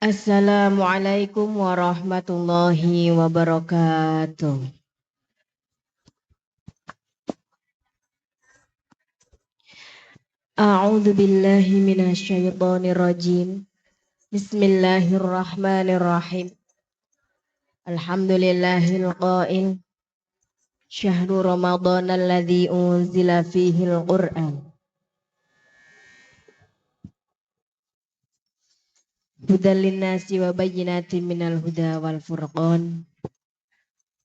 Assalamualaikum warahmatullahi wabarakatuh. A'udzu billahi minasyaitonir rajim. Bismillahirrahmanirrahim. Alhamdulillahil qail. Syahrul Ramadan alladzi unzila fihil Qur'an. Hudal linnasi wa bayyinatin minal huda wal furqan.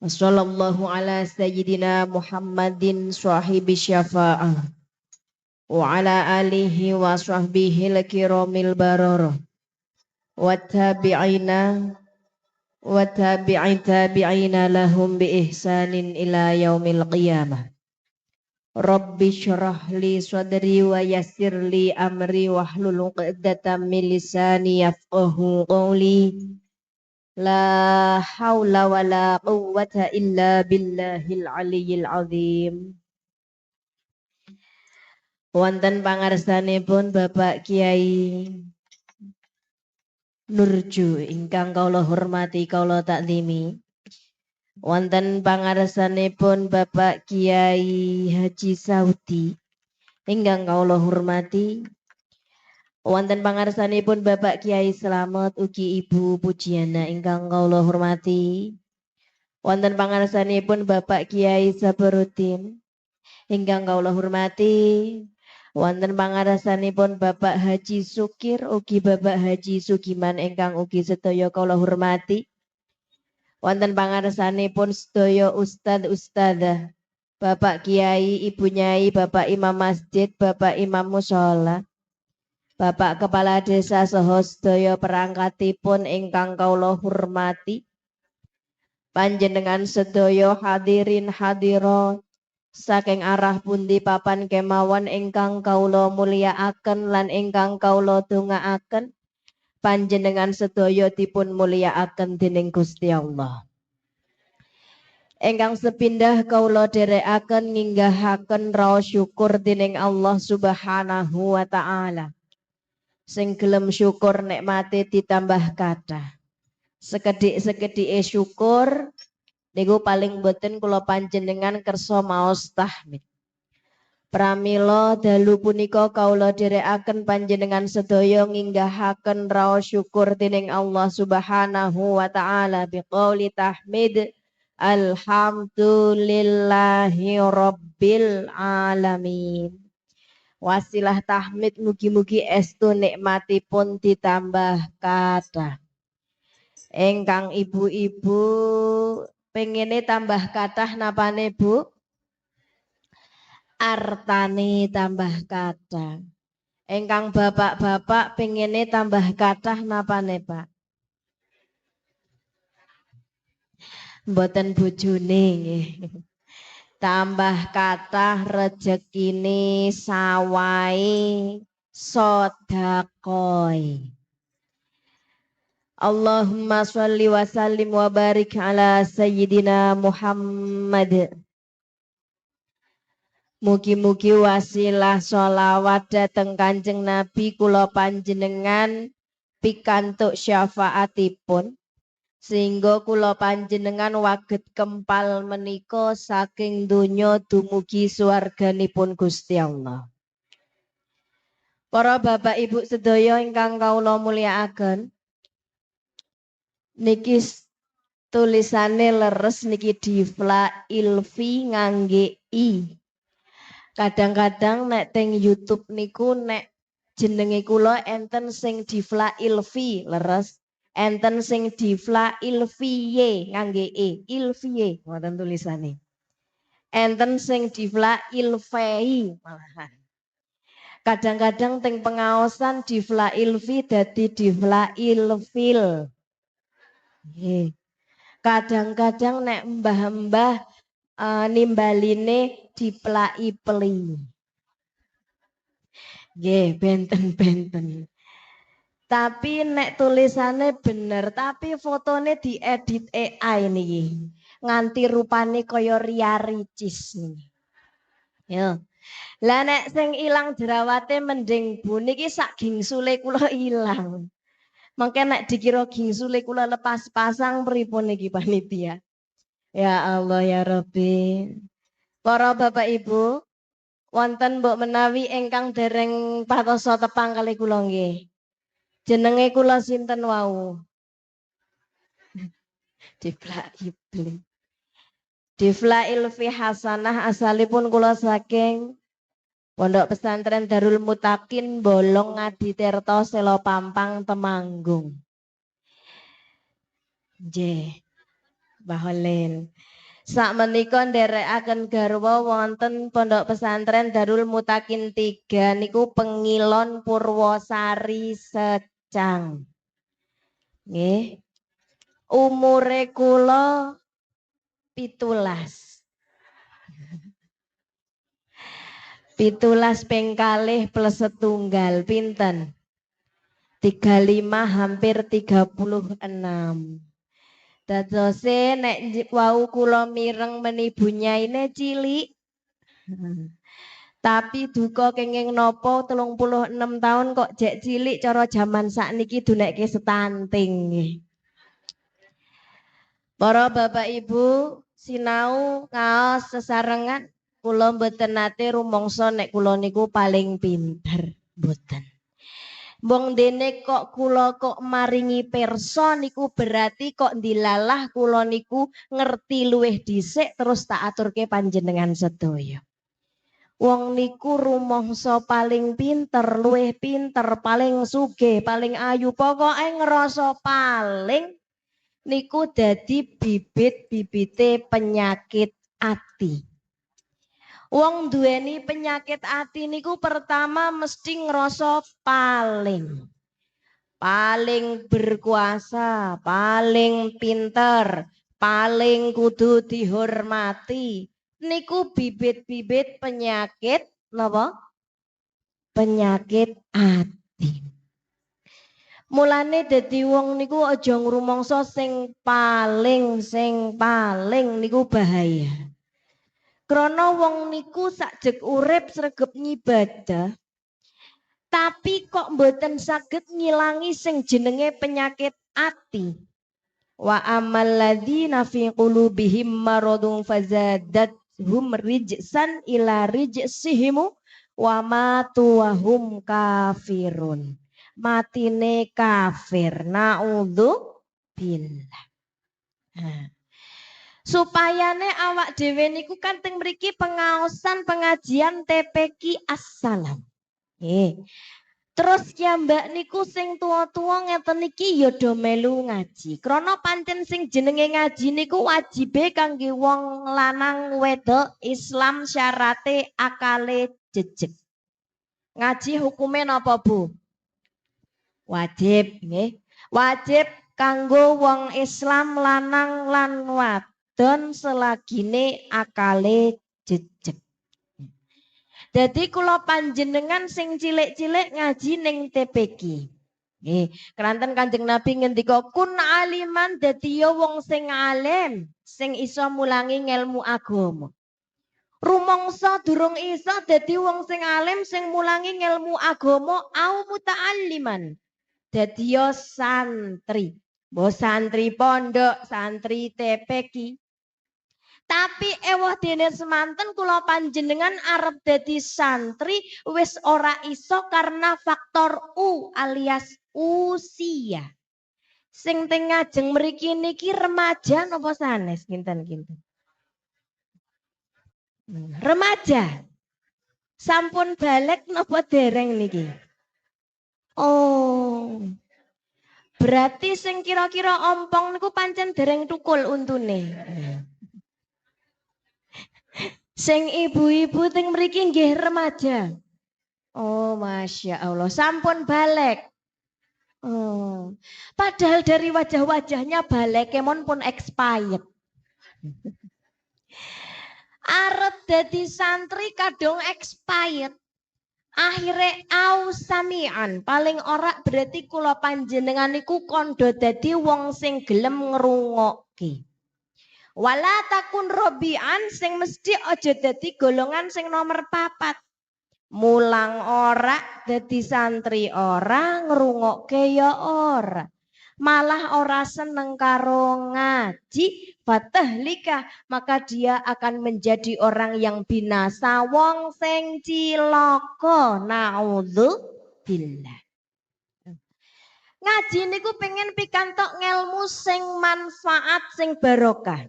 Wassallallahu ala sayyidina Muhammadin sahibi syafa'ah. Wa ala alihi wa sahbihi al-kiramil bararah. Wa tabi'ina lahum bi ihsanin ila yaumil qiyamah. Rabbi syrah li sadri wa yassir li amri wahlul 'uqdatam min lisani yafqahu qawli. La haula wa la quwwata illa billahil aliyyil azim. Wonten pangarsanipun Bapak Kiai Nurju ingkang kula hormati kula taklimi. Wonten pangarsanipun Bapak Kiai Haji Saudi ingkang kula hormati. Wonten pangarsanipun Bapak Kiai Slamet ugi Ibu Pujiana ingkang kula hormati. Wonten pangarsanipun Bapak Kiai Sabarudin ingkang kula hormati. Wonten pangarasanipun Bapak Haji Sukir ugi Bapak Haji Sugiman ingkang ugi sedaya kula hormati. Wonten pangarasanipun sedaya ustad-ustadzah, Bapak Kiai, Ibu Nyai, Bapak Imam Masjid, Bapak Imam Mushola, Bapak Kepala Desa saha sedaya perangkatipun ingkang kula hormati. Panjenengan sedaya hadirin hadirat saking arah pundi papan kemawon ingkang kaula mulyakaken lan ingkang kaula dongaaken, panjenengan sedaya dipun mulyakaken dening Gusti Allah. Ingkang sepindah kaula dherekaken nginggahaken raos syukur dening Allah Subhanahu wa taala. Sing gelem syukur nikmate ditambah kathah. Sekedhik-sekedhike syukur niku paling boten kula panjenengan kersa maos tahmid. Pramila dalu punika kaula dherekaken panjenengan sedaya nginggahaken raos syukur dening Allah Subhanahu wa taala biqauli tahmid alhamdulillahi rabbil alamin. Wasilah tahmid mugi-mugi estu nikmatipun ditambah kathah. Engkang ibu-ibu pengene tambah kathah napane Bu? Artane tambah kathah. Engkang bapak-bapak pengene tambah kathah napane Pak? Mboten bojone nggih. Tambah kathah rejekine sawahe sedekah. Allahumma sholli wa sallim wa barik ala sayyidina Muhammad. Mugi-mugi wasilah sholawat dhateng Kanjeng Nabi kula panjenengan pikantuk syafaatipun sehingga kula panjenengan waget kempal menika saking donya dumugi swarganipun Gusti Allah. Para bapak ibu sedaya ingkang kawula mulyakaken, niki tulisane leres niki Difla Ilfi ngangge I. Kadang-kadang nek teng YouTube niku nek jenenge kula enten sing Difla Ilfi leres, enten sing Difla Ilfiye ngangge E, Ilfiye ngoten tulisane. Enten sing Difla Ilfei malahan. Kadang-kadang teng pengaosan Difla Ilfi dadi Difla Ilfil. Kadang-kadang nek mbah-mbah nimbaline diplaki-peli. Nggih, benten-benten. Tapi nek tulisane bener, tapi fotone diedit AI niki. Nganti rupane kaya Ria Ricis niki. Yo. Lah nek sing ilang jerawate mending Bu niki sak gingsule kula ilang. Mangke nek dikira gingsule kula lepas pasang pripun niki panitia. Ya Allah ya Rabbi. Para Bapak Ibu, wonten mbok menawi ingkang dereng patosa tepang kali kula nggih. Jenenge kula sinten wau? Difla iblis. Difla ilfi hasanah asalipun kula saking Pondok Pesantren Darul Mutakin Bolong Ngaditirto Selo Pampang Temanggung. Nggih. Mbah Holil. Sakmenika nderekaken garwa wonten Pondok Pesantren Darul Mutakin 3 niku Pengilon Purwosari Secang. Nggih. Umure kula 17. 17 pengkalih plus setunggal pinten 35 hampir 36. Dadose nek wau kula mireng menibu nyaine cilik. Tapi duka kenging nopo 36 tahun kok jek cilik cara jaman sakniki dunekke stunting. Para Bapak Ibu sinau ngaos sesarengan kula mboten nate rumangsa nek kula niku paling pinter, mboten. Wong dene kok kula kok maringi pirsa niku berarti kok dilalah kula niku ngerti luwih dhisik terus tak aturke panjenengan sedaya. Wong niku rumangsa paling pinter, luwih pinter, paling sugih, paling ayu, pokoke ngerasa paling niku dadi bibit-bibite penyakit ati. Wong duweni penyakit ati niku pertama mesti ngerasa paling berkuasa, paling pinter, paling kudu dihormati. Niku bibit-bibit penyakit napa? Penyakit ati. Mulane dadi wong niku aja ngrumangsa sing paling niku bahaya. Krana wong niku sakjek urip sregep ngibadah tapi kok mboten saged ngilangi sing jenenge penyakit ati. Wa amal ladzina fi qulubihim maradun fazadathum rijsan ila rijsihim wa matu wa hum kafirun. Matine kafir. Naudzubillah. Supayane awak dhewe niku kan teng mriki pengaosan pengajian TPQ Assalam. Terus ya Mbak niku sing tua-tua ngeten niki ya do melu ngaji. Krana pancen sing jenenge ngaji niku wajibe kangge wong lanang wedok Islam syarate akale jejeg. Ngaji hukume napa Bu? Wajib nggih. Wajib kanggo wong Islam lanang lan wadon selagine akale jejeg. Jadi kula panjenengan sing cilik-cilik ngaji ning TPQ. Nggih, keranten Kanjeng Nabi ngendika kun aliman dadi ya wong sing alim, sing iso mulangi ngelmu agama. Rumangsa durung iso dadi wong sing alim sing mulangi ngelmu agama au muta'alliman. Dadi ya santri. Mbok santri pondok, santri TPQ. Tapi ewah dene semanten kula panjenengan arep dadi santri wis ora iso karena faktor U alias usia. Sing teng ngajeng mriki niki remaja napa sanes kinten-kinten? Remaja. Sampun balik napa dereng niki? Oh. Berarti sing kira-kira ompong niku pancen dereng tukul untune. Sing ibu-ibu teng mriki nggih remaja. Oh, Masya Allah. Sampun balik. Oh. Padahal dari wajah-wajahnya balik kemon pun expired. Arep dadi santri kadung expired. Akhirnya ausamian paling ora berarti kula panjenengan niku kondo dadi wong sing gelem ngrungokke. Wala takun robian sing mesti aja dadi golongan sing nomor 4. mulang ora, dadi santri ora, ngrungokke ya ora. Malah ora seneng karo ngaji, fatahlika, maka dia akan menjadi orang yang binasa, wong sing cilaka. Naudzubillah. Ngaji niku pengen pikantuk ngelmu sing manfaat, sing barokah.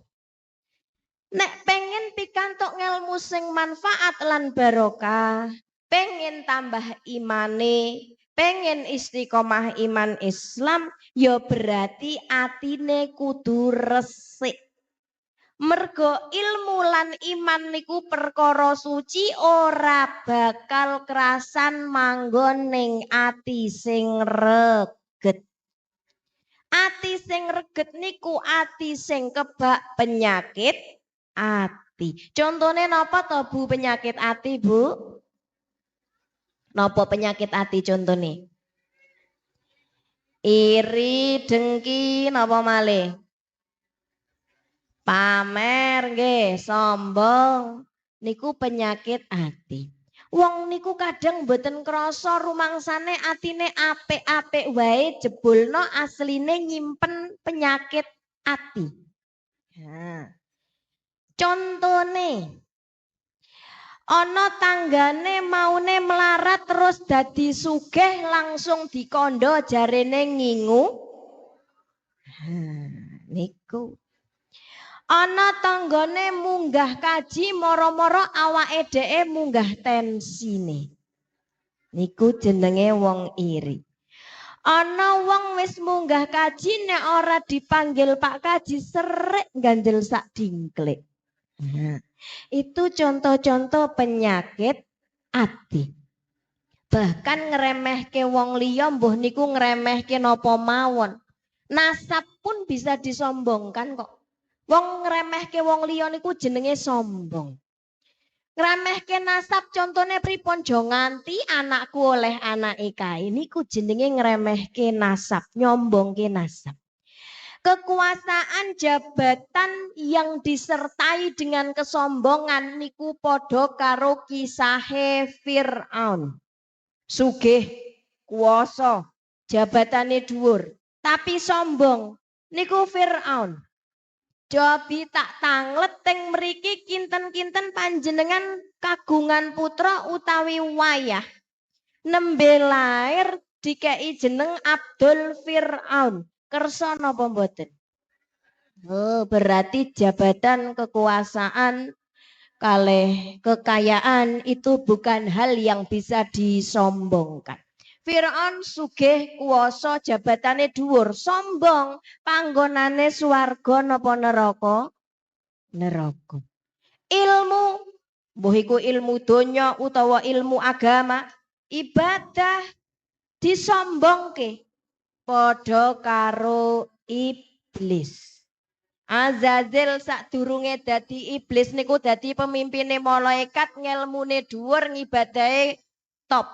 Nek pengen pikantuk ngelmu sing manfaat lan barokah, pengen tambah imane, pengen istiqomah iman Islam, ya berarti atine kudu resik. Mergo ilmu lan iman niku perkara suci, ora bakal kerasan manggon ning ati sing reget. Ati sing reget niku ati sing kebak penyakit ati. Contohnya napa to Bu penyakit ati, Bu? Napa penyakit ati contohnya? Iri, dengki, napa malih? Pamer nggih, sombong. Niku penyakit ati. Wong niku kadang mboten krasa rumangsane atine apik-apik wae, jebulno asline nyimpen penyakit ati. Nah. Contone ana tanggane maune melarat terus dadi sugih langsung dikondo jarene ngingu. Niku. Ana tanggane munggah kaji moro-moro awake dhewe munggah tensine. Niku jenenge wong iri. Ana wong wis munggah kaji nek ora dipanggil Pak Kaji serik ganjel sak dingklik. Nah, itu contoh-contoh penyakit ati. Bahkan ngeremehke wong liya mbuh niku ngremehke napa mawon. Nasab pun bisa disombongkan kok. Wong ngremehke wong liya niku jenenge sombong. Ngremehke nasab contohnya pripun jo nganti anakku oleh anake kae niku jenenge ngremehke nasab, nyombongke nasab. Kekuasaan jabatan yang disertai dengan kesombongan niku podo karo kisahe Fir'aun. Sugih, kuwasa, jabatane dhuwur, tapi sombong. Niku Fir'aun. Jobi tak tanglet teng mriki kinten-kinten panjenengan kagungan putra utawi wayah. Nembe lair dikei jeneng Abdul Fir'aun. Kersa napa mboten? Oh, berarti jabatan kekuasaan kalih kekayaan itu bukan hal yang bisa disombongkan. Fir'aun sugih kuwasa jabatane dhuwur, sombong, panggonane swarga napa neraka? Neraka. Ilmu, mbuh iku ilmu donya utawa ilmu agama, ibadah disombongke. Padha karo iblis. Azazil sadurunge dadi iblis niku dadi pemimpine malaikat, ngelmune dhuwur, ngibadahe top.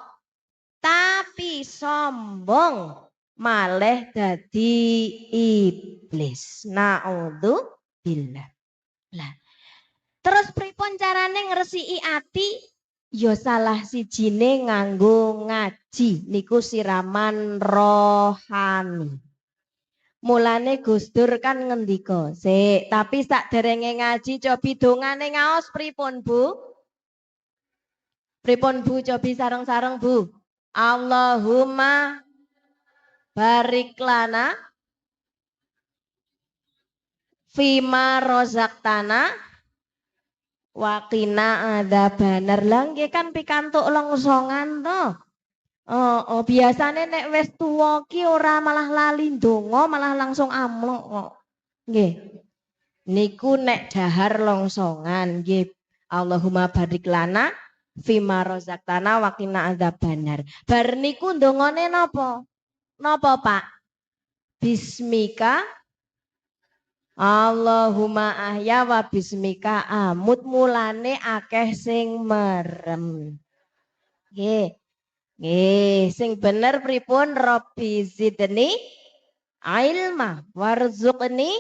Tapi sombong malah dadi iblis. Naudzubillah. Lah. Terus pripun carane ngresiki ati? Ya salah sijine nganggo ngaji niku siraman rohani. Mulane Gus Dur kan ngendika, "Sik, tapi sakderenge ngaji cobi dongane ngaos pripun, Bu?" Pripun Bu cobi sareng-sareng, Bu? Allahumma barik lana fima rozaktana waqina adzabannar. Lah nggih kan pikantuk longsongan to. Oh, biasane nek wis tuwa ki ora malah lali ndonga, malah langsung amlok kok. Nggih. Niku nek dahar longsongan nggih. Allahumma barik lana fima rozaktana waqina adzabannar. Bar niku ndongane napa? Napa, Pak? Bismika Allahumma ahya wa bismika amut, mulane akeh sing merem. Nggih. Nggih, sing bener pripun? Rabbi zidni ilma warzuqni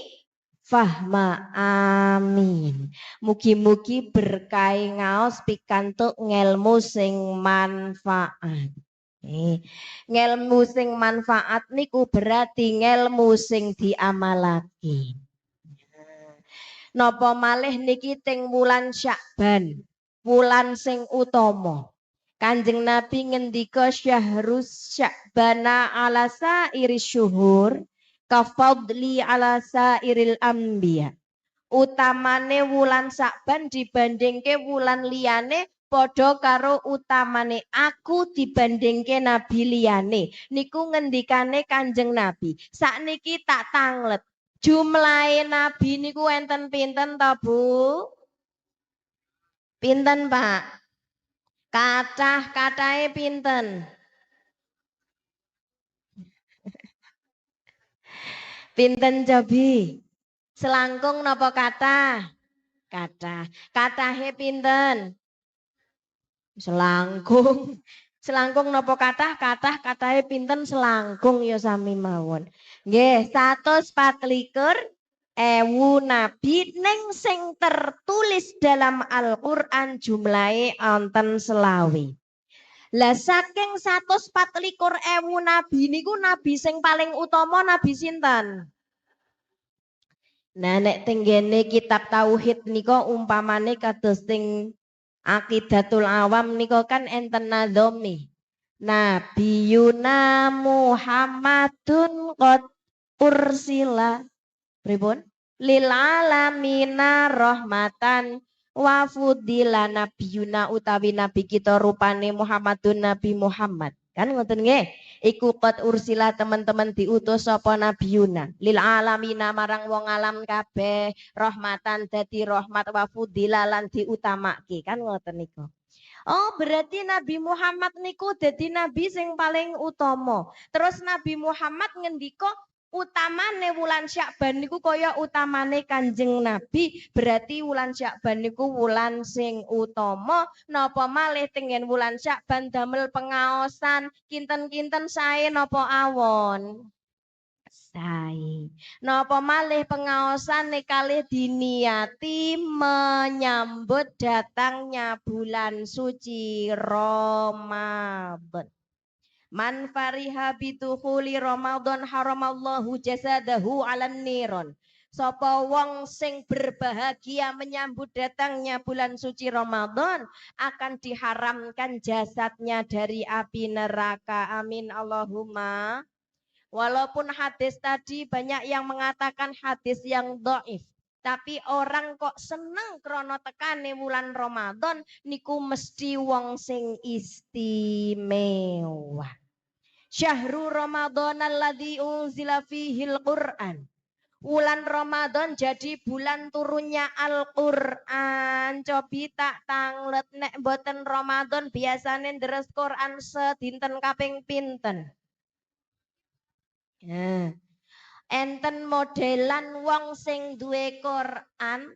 fahma. Amin. Mugi-mugi berkah ngaos pikantuk ngelmu sing manfaat. Ngelmu sing manfaat niku berarti ngelmu sing diamalake. Napa malih niki teng wulan Syakban, wulan sing utama. Kanjeng Nabi ngendika syahrus Sya'bana ala sairi syuhur kafadli ala sairil anbiya. Utamane wulan Sya'ban dibandingke wulan liyane padha karo utamane aku dibandingke nabi liyane. Niku ngendikane Kanjeng Nabi. Sakniki tak tanglet. Jumlahe nabi niku enten pinten ta, Bu? Pinten, Pak? Kathah-kathahe pinten? Pinten cobi? Selangkung napa kathah? Kathah. Kathahe pinten? Selangkung. Selangkung napa kathah? Kathah. Kathahe pinten? Selangkung ya sami mawon. Nggih, 124.000 nabi ning sing tertulis dalam Al-Qur'an jumlahe wonten selawe. Lah saking 124.000 nabi niku nabi sing paling utama nabi sinten? Nah nek tenggene kitab tauhid nika umpamane kados sing Aqidatul Awam nika kan enten nadhomi. Nabiyuna Muhammadun qad ursila pripun? Lil alamina rahmatan wa fudila nabiyuna utawi nabi kita rupane Muhammadun Nabi Muhammad. Kan ngoten nggih? Iku qad ursila teman-teman diutus sapa nabiyuna lil alamina marang wong alam kabeh rahmatan dadi rahmat wa fudila lan diutamake. Kan ngoten niku. Oh berarti Nabi Muhammad niku dadi nabi sing paling utama. Terus Nabi Muhammad ngendika utamane wulan Syakban niku kaya utamane Kanjeng Nabi. Berarti wulan Syakban niku wulan sing utama. Napa malih tengen wulan Syakban damel pengaosan kinten-kinten sae napa awon? Sae. Napa malih pengaosane kalih diniati menyambut datangnya bulan suci Ramadan. Man fariha bitukhuli Ramadan haramallahu jasadahu 'alan niron. Sapa wong sing berbahagia menyambut datangnya bulan suci Ramadan akan diharamkan jasadnya dari api neraka. Amin Allahumma. Walaupun hadis tadi banyak yang mengatakan hadis yang dhaif, tapi orang kok seneng krono tekane wulan Ramadan niku mesti wong sing istimewa. Syahrul Ramadan alladzi unzila fihil Qur'an. Wulan Ramadan jadi bulan turunnya Al-Qur'an. Cobi tak tanglet nek boten Ramadan biasane deres Qur'an sedinten kaping pinten. Nah, enten modelan wong sing duwe Quran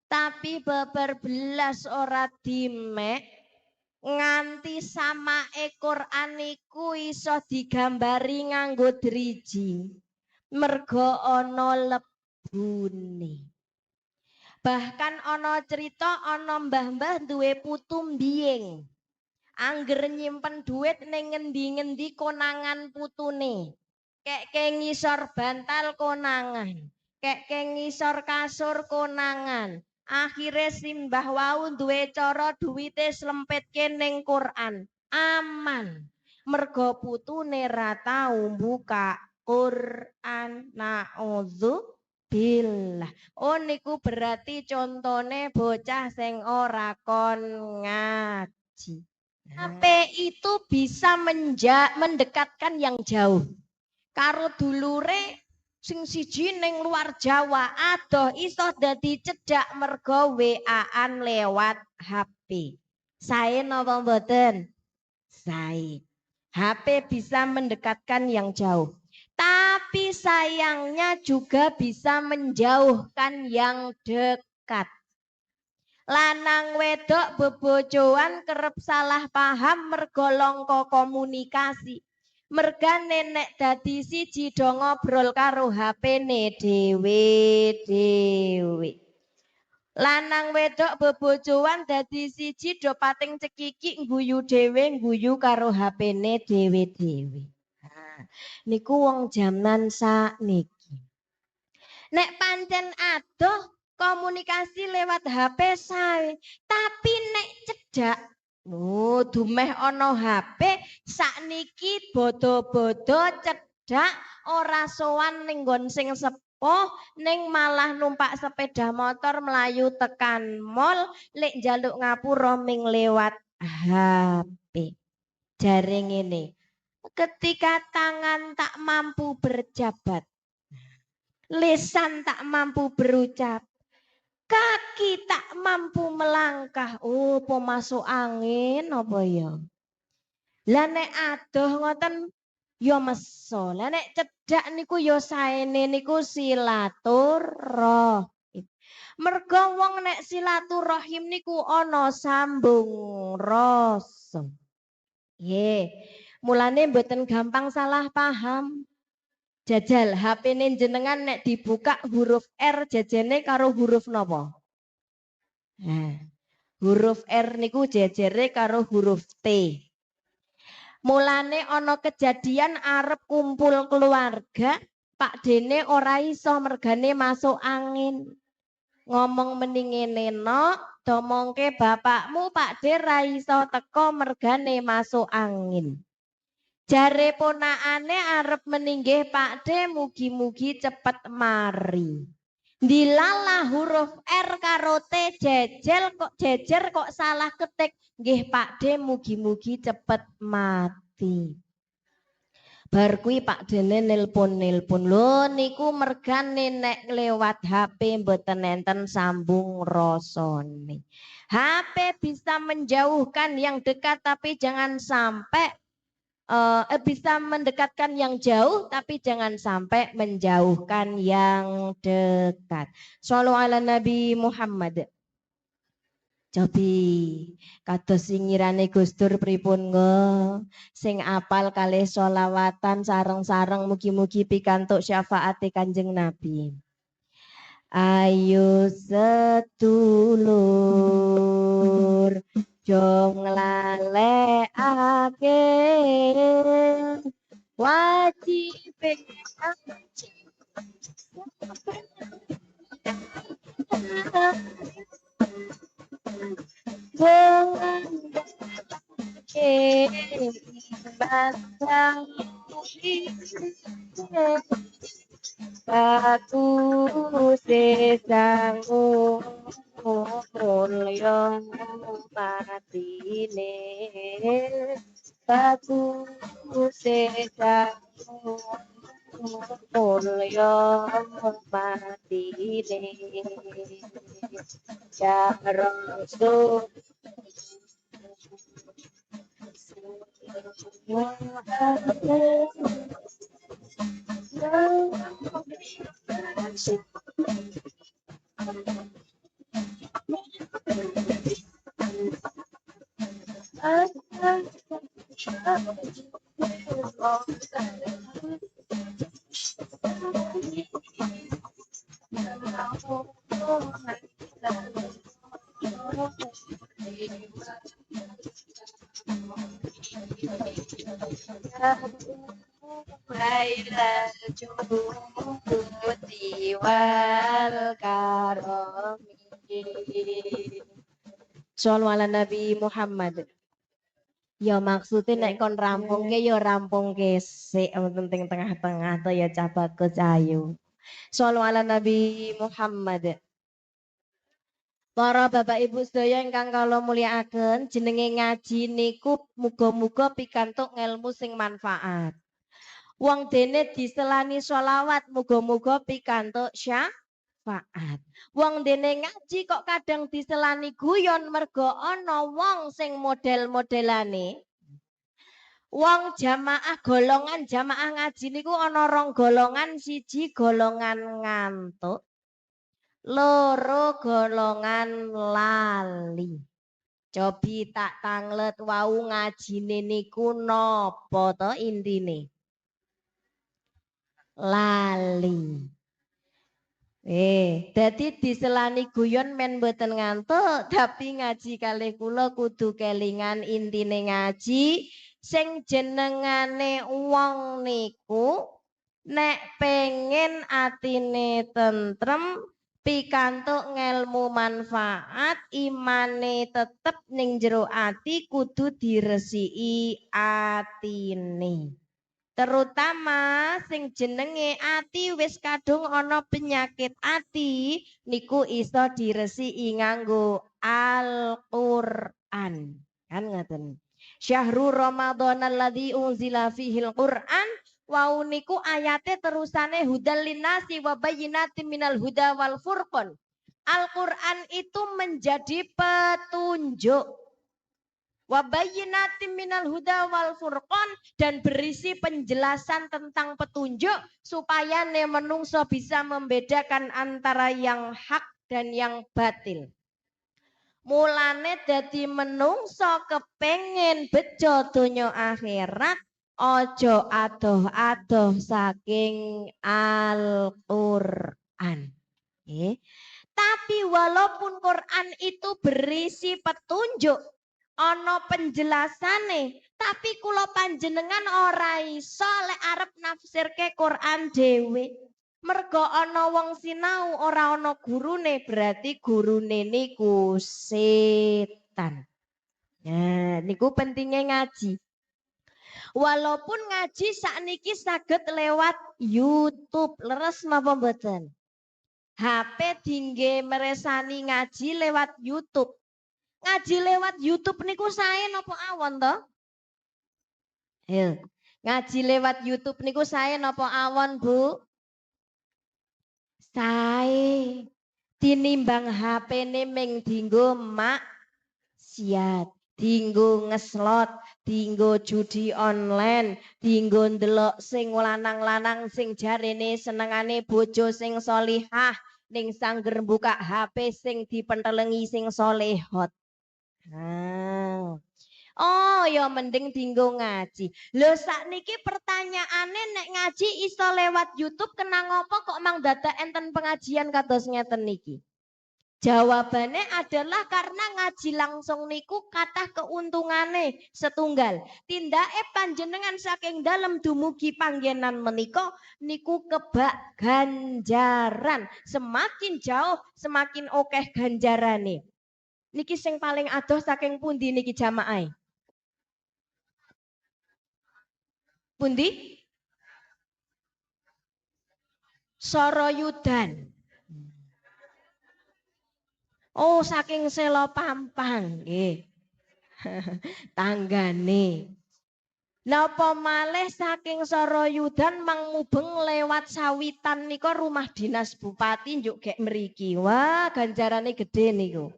tapi babar belas ora dimek nganti sama Quran iku iso digambari nganggo driji mergo ana lebune. Bahkan ana cerita ana mbah-mbah duwe putu mbiying. Angger nyimpen duit ning ngendi-ngendi konangan putune. Kek ngisor bantal konangan, kek ngisor kasur konangan. Akhire simbah wau duwe cara duwite slempetke ning Quran. Aman. Mergo putune ra tau buka Quran. Naudzubillah. Oh niku berarti contone bocah sing ora kon ngaji. HP itu bisa mendekatkan yang jauh. Karo dulure sing siji ning luar Jawa adoh iso dadi cedhak mergo WA-an lewat HP. Sae napa mboten? Sae. HP bisa mendekatkan yang jauh. Tapi sayangnya juga bisa menjauhkan yang dekat. Lanang wedok bebojoan kerep salah paham mergo langka komunikasi. Mergane nek dadi siji do ngobrol karo HP-ne dhewe-dhewe. Lanang wedok bebojoan dadi siji do pating cekiki guyu dhewe guyu karo HP-ne dhewe-dhewe. Nah, niku wong jaman sakniki. Nek pancen adoh komunikasi lewat HP sae, tapi nek cedhak dumeh ana HP sakniki bodo-bodo cedhak ora sowan ning nggon sing sepuh ning malah numpak sepeda motor melayu tekan mall lek njaluk ngapura ming lewat HP. Jare ngene, ketika tangan tak mampu berjabat, lisan tak mampu berucap, kaki tak mampu melangkah. Oh, pemasuk angin apa ya? Lah nek adoh ngoten ya meso. Lah nek cedhak niku ya saene niku silaturahim. Mergo wong nek silaturahim niku ana sambung rasa. Nggih. Mulane mboten gampang salah paham. Jajal HP-ne jenengan nek dibuka huruf R jejene karo huruf napa? Nah, huruf R niku jejere karo huruf T. Mulane ana kejadian arep kumpul keluarga, Pak Dene ora iso mergane masuk angin. Ngomong mending ngene, "Nok, domongke bapakmu Pak De ra iso teko mergane masuk angin." Jare ponakane arep meninggih Pak De mugi-mugi cepet mari. Dilala huruf R karo T jejer kok salah ketik. Nggih Pak De mugi-mugi cepet mati. Bar kuwi Pak Dene nelpon lho niku mergane nek lewat HP mboten enten sambung rasane. HP bisa menjauhkan yang dekat tapi jangan sampai bisa mendekatkan yang jauh tapi jangan sampai menjauhkan yang dekat. Shallu ala Nabi Muhammad. Cobi kados singirane Gus Dur pripun nggo sing apal kalih sholawatan sareng-sareng mugi-mugi pikantuk syafaate Kanjeng Nabi. Ayo sedulur jong lalekake wajib aku sesangku mulya matine aku sesangku mulya matine ya Rasul Bailal judi wal karomi. Shallu ala Nabi Muhammad. Ya maksudnya nek kon rampungke ya rampungke sik penting tengah-tengah to ya cah bagus ayu. Shallu ala Nabi Muhammad. Para bapak ibu sedaya ingkang kula mulyakaken, jenenge ngaji niku muga-muga pikantuk ngelmu sing manfaat. Wong dene diselani sholawat muga-muga pikantuk syafaat. Wong dene ngaji kok kadang diselani guyon mergo ana wong sing model-modelane. Wong jamaah golongan jamaah ngaji niku ana rong golongan, siji golongan ngantuk, loro golongan lali. Cobi tak tanglet wau ngajine niku napa to intine? Lali. Dadi diselani guyon men mboten ngantuk, tapi ngaji kalih kula kudu kelingan intine ngaji sing jenengane wong niku nek pengen atine tentrem pikantuk ngelmu manfaat imane tetep ning jero ati kudu diresiki atine. Terutama sing jenenge ati wis kadung ana penyakit ati niku iso diresiki nganggo Al-Qur'an. Kan ngoten. Syahrul Ramadan alladzi unzila fihil Qur'an wau niku ayate terusane hudal linnasi wa bayyinatin minal huda wal furqan. Al-Qur'an itu menjadi petunjuk wabayyinatin minal huda wal furqan dan berisi penjelasan tentang petunjuk supaya ne menungso bisa membedakan antara yang hak dan yang batil. Mulane dadi menungso kepengen bejo donya akhirat ojo adoh-adoh saking Al-Qur'an. Tapi walaupun Quran itu berisi petunjuk ana penjelasane, tapi kula panjenengan ora iso lek arep nafsirke Quran dhewe. Mergo ana wong sinau ora ana gurune, berarti gurune niku setan. Nah, niku pentingnya ngaji. Walaupun ngaji sakniki saged lewat YouTube, leres napa mboten? HP dingge meresani ngaji lewat YouTube. Ngaji lewat YouTube niku sae napa awon to? Ngaji lewat YouTube niku sae napa awon, Bu? Sae. Tinimbang HP-ne ming dinggo maksiat, dinggo ngeslot, dinggo judi online, dinggo ndelok sing lanang-lanang sing jarene senengane bojo sing solihah ning sangger buka HP sing dipentelengi sing solehot. Oh ya mending dinggo ngaji. Lho sakniki pertanyaane nek ngaji iso lewat YouTube kena ngopo kok mang dadak enten pengajian kados ngeten niki? Jawabannya adalah karena ngaji langsung niku kathah keuntungane setunggal. Tindake panjenengan saking dalem dumugi panggenan menika niku kebak ganjaran. Semakin jauh semakin akeh ganjarane. Niki sing paling adoh saking pundi niki jamaah? Pundi? Soroyudan. Oh, saking Selo Pampang nggih. Tanggane. Napa malih saking Soroyudan mang mubeng lewat Sawitan nika rumah dinas bupati njuk gek mriki. Wah, ganjarane gede niku.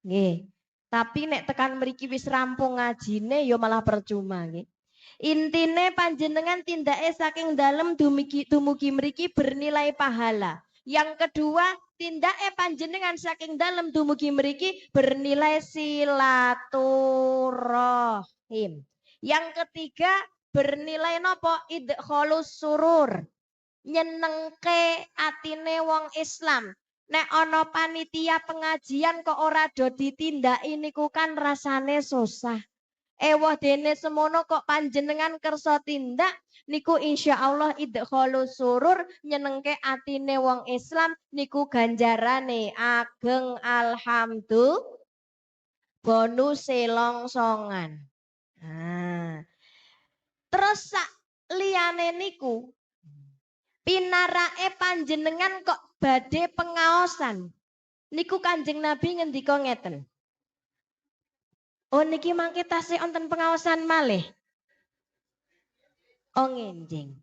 Nggih. Tapi nek tekan mriki wis rampung ngajine ya malah percuma nggih. Intine panjenengan tindake saking dalem dumugi mriki bernilai pahala. Yang kedua, tindake panjenengan saking dalem dumugi mriki bernilai silaturahim. Yang ketiga, bernilai nopo? Idkholus surur. Nyenengke atine wong Islam. Nek ana panitia pengajian kok ora do ditindaki niku kan rasane susah. Ewah dene semono kok panjenengan kersa tindak niku insyaallah idkholus surur nyenengke atine wong Islam niku ganjarane ageng alhamdulillah bonus selongsongan. Nah. Terus sak liyane niku pinarake panjenengan kok badhe pengaosan. Niku Kanjeng Nabi ngendika ngeten. Oh niki mangke tasih wonten pengaosan malih. Oh ngenjing.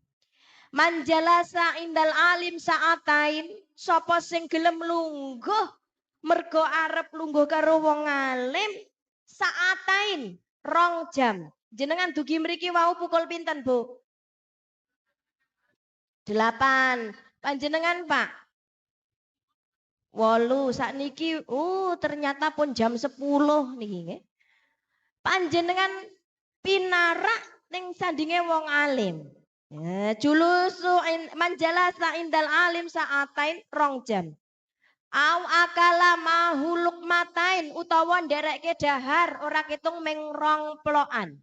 Manjalasa indal alim saatain sapa sing gelem lungguh mergo arep lungguh karo wong alim saatain 2 jam. Jenengan dugi mriki wau pukul pinten, Bu? 8. Panjenengan, Pak? 8. Sakniki ternyata pun jam 10 niki nggih. Panjenengan pinarak ning sandinge wong alim. Julusu manjalasa indal alim sa'atain 2 jam. Au akala mahuluk matain utawa nderekke dahar ora ketung ming 2 plokan.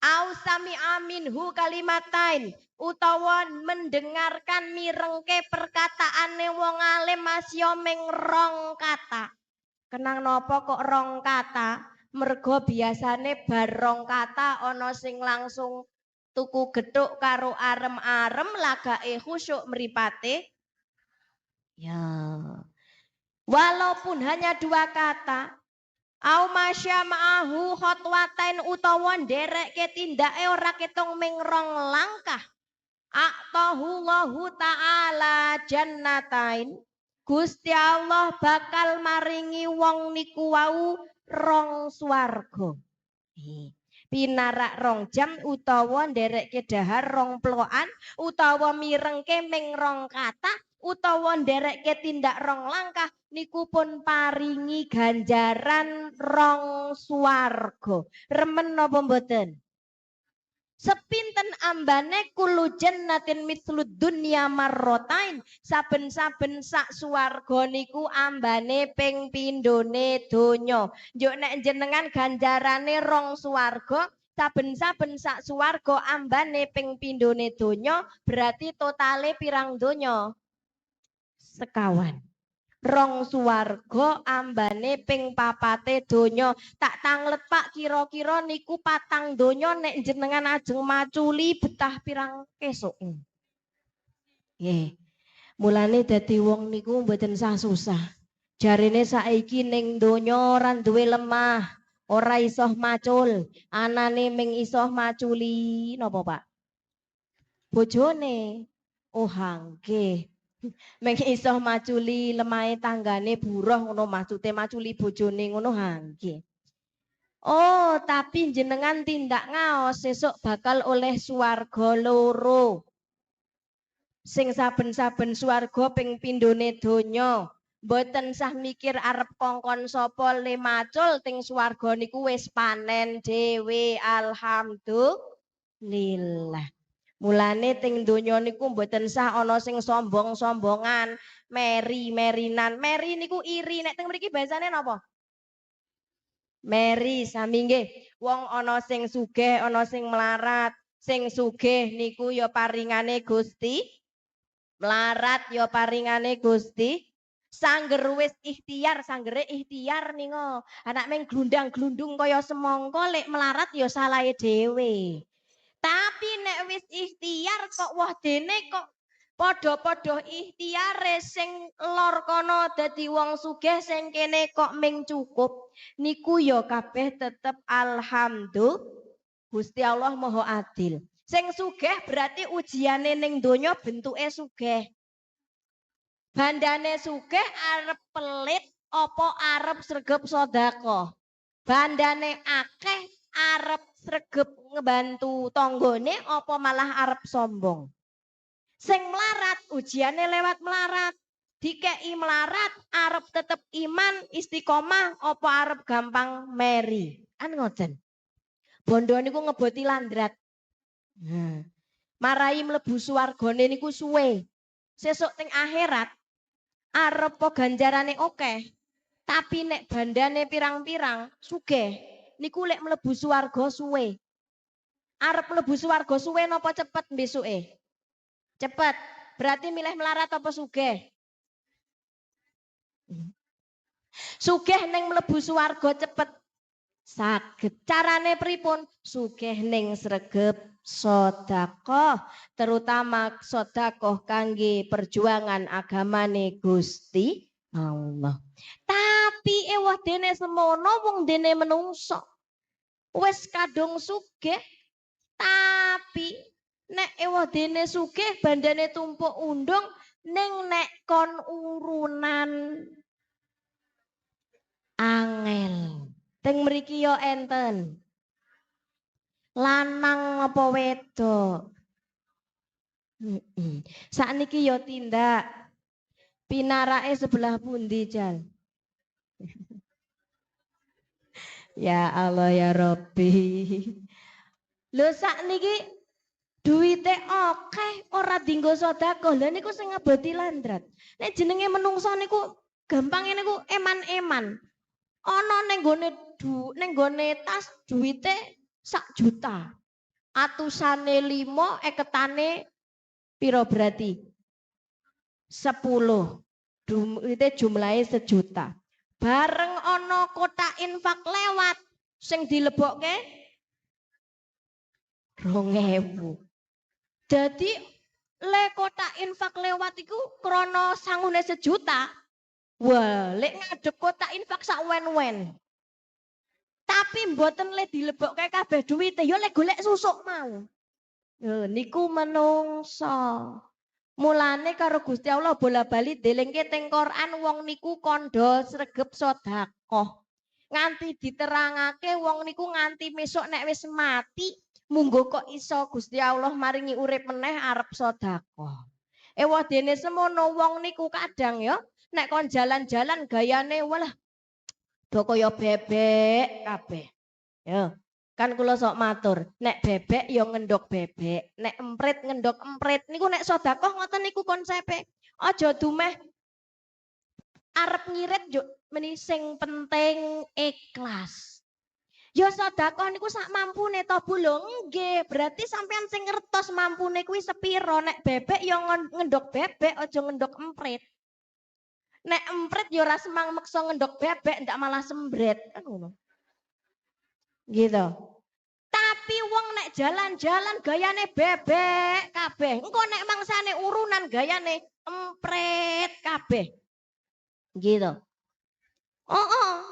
Au sami aminhu kalimatain utawa mendengarkan mirengke perkataane wong alim masya ming 2 kata. Kenang nopo kok 2 kata? Mergo biasane bar 2 kata ana sing langsung tuku gethuk karo arem-arem lagake khusyuk mripate. Ya. Walaupun hanya 2 kata, au masya ma'ahu khotwatain utawa nderekke tindake ora ketung ming 2 langkah. Aqtahullahu ta'ala jannatain. Gusti Allah bakal maringi wong niku wau 2 swarga. Pinarak 2 jam utawa nderekke dahar 2 plokan utawa mirengke ming 2 kata utawa nderekke tindak 2 langkah niku pun paringi ganjaran 2 swarga. Remen napa mboten? Sepinten ambane kulu jannatin mitslud dunya marrotain. Saben-saben sak swarga niku ambane ping pindhone donya. Njuk nek jenengan ganjarane 2 swarga, saben-saben sak swarga ambane ping pindhone donya, berarti totale pirang donya? Sekawan. 2 swarga ambane ping 4 donya. Tak tanglet Pak, kira-kira niku 4 donya nek jenengan ajeng maculi betah pirang kesuk. Nggih. Mulane dadi wong niku mboten susah. Jarine saiki ning donya ora duwe lemah, ora iso macul, anane ming iso maculi napa Pak? Bojone. Oh nggih. Meng iso maculi lemahe tanggane buruh ngono maksude maculi bojone ngono ha nggih. Oh, tapi jenengan tindak ngaos sesuk bakal oleh swarga 2. Sing saben-saben swarga ping pindhone donya. Mboten sah mikir arep kongkon sapa le macul ting swarga niku wis panen dhewe alhamdulillah. Mulane ting donya niku mboten sah ana sing sombong-sombongan, meri-merinan. Meri niku iri, nek teng mriki bahasane napa? Meri sami nggih. Wong ana sing sugih, ana sing melarat. Sing sugih niku ya paringane Gusti, melarat ya paringane Gusti. Sangger wis ikhtiar, sanggere ikhtiar ningo. Anak meng glundang-glundung kaya semangka lek melarat ya salahe dhewe. Tapi nek wis ikhtiar kok wah dene kok padha-padha ikhtiare sing lor kono dadi wong sugih sing kene kok ming cukup niku ya kabeh tetep alhamdulillah. Gusti Allah Maha Adil. Sing sugih berarti ujiane ning donya bentuke sugih. Bandane sugih arep pelit apa arep sregep sedekah. Bandane akeh arep sregep ngebantu tanggane apa malah arep sombong. Sing melarat ujiane lewat melarat. Dikei melarat arep tetep iman istiqomah apa arep gampang meri. Kan ngoten. Bondo niku ngeboti landrat. Marai mlebu swargane niku suwe. Sesuk teng akhirat arep po ganjarane akeh. Tapi nek bandane pirang-pirang sugih niku lek mlebu swarga suwe. Arep mlebu swarga suwe napa cepet besuke? Cepet. Berarti milih melarat apa sugih? Sugih ning mlebu swarga cepet. Saged. Carane pripun? Sugih ning sregep sedekah, terutama sedekah kangge perjuangan agamane Gusti Allah. Tapi ewah dene semono wong dene menungso. Wis kadung sugih tapi nek ewah dene sugih bandane tumpuk undung ning nek kon urunan angel. Teng mriki yo enten. Lanang apa wedok? Sakniki yo tindak. Pinarake sebelah pundi, Jal? Ya Allah ya Rabbi. Lho sakniki duwite akeh ora dienggo sedekah. Lha niku sing ngaboti landrat. Nek jenenge menungso niku gampang niku eman-eman. Ana ning nggone tas duwite 1 juta. Atusane 5 eketane piro berarti? 10. Duwite jumlahe 1 juta. Bareng ana kotak infak lewat sing dilebokke 2000. Jadi le kotak infak lewat iku krana sangune 1 juta. Wah, lek ngadep kotak infak sak wen-wen. Tapi mboten le dilebokke kabeh duwite, ya le golek susuk mau. Niku menungso. Mulane karo Gusti Allah bola-bali delengke teng Quran wong niku kandha sregep sedekah. Nganti diterangake wong niku nganti besok nek wis mati munggo kok iso Gusti Allah maringi urip meneh arep sedekah. Ewah dene semono wong niku kadang ya nek kon jalan-jalan gayane walah do kaya bebek kabeh. Ya. Kan kula sok matur, nek bebek ya ngendok bebek, nek emprit ngendok emprit. Niku nek sedekah ngoten niku konsepe. Aja dumeh arep ngirit yo meni sing penting ikhlas. Ya sedekah niku sak mampune to Bu lho. Nggih, berarti sampean sing ngertos mampune kuwi sepiro. Nek bebek ya ngendok bebek, aja ngendok emprit. Nek emprit ya ora semang meksa ngendok bebek, ndak malah sembret. Kan ngono. Gitu. Tapi wong nek jalan-jalan gayane bebek kabeh. Engko nek mangsane urunan gayane empret kabeh. Gitu.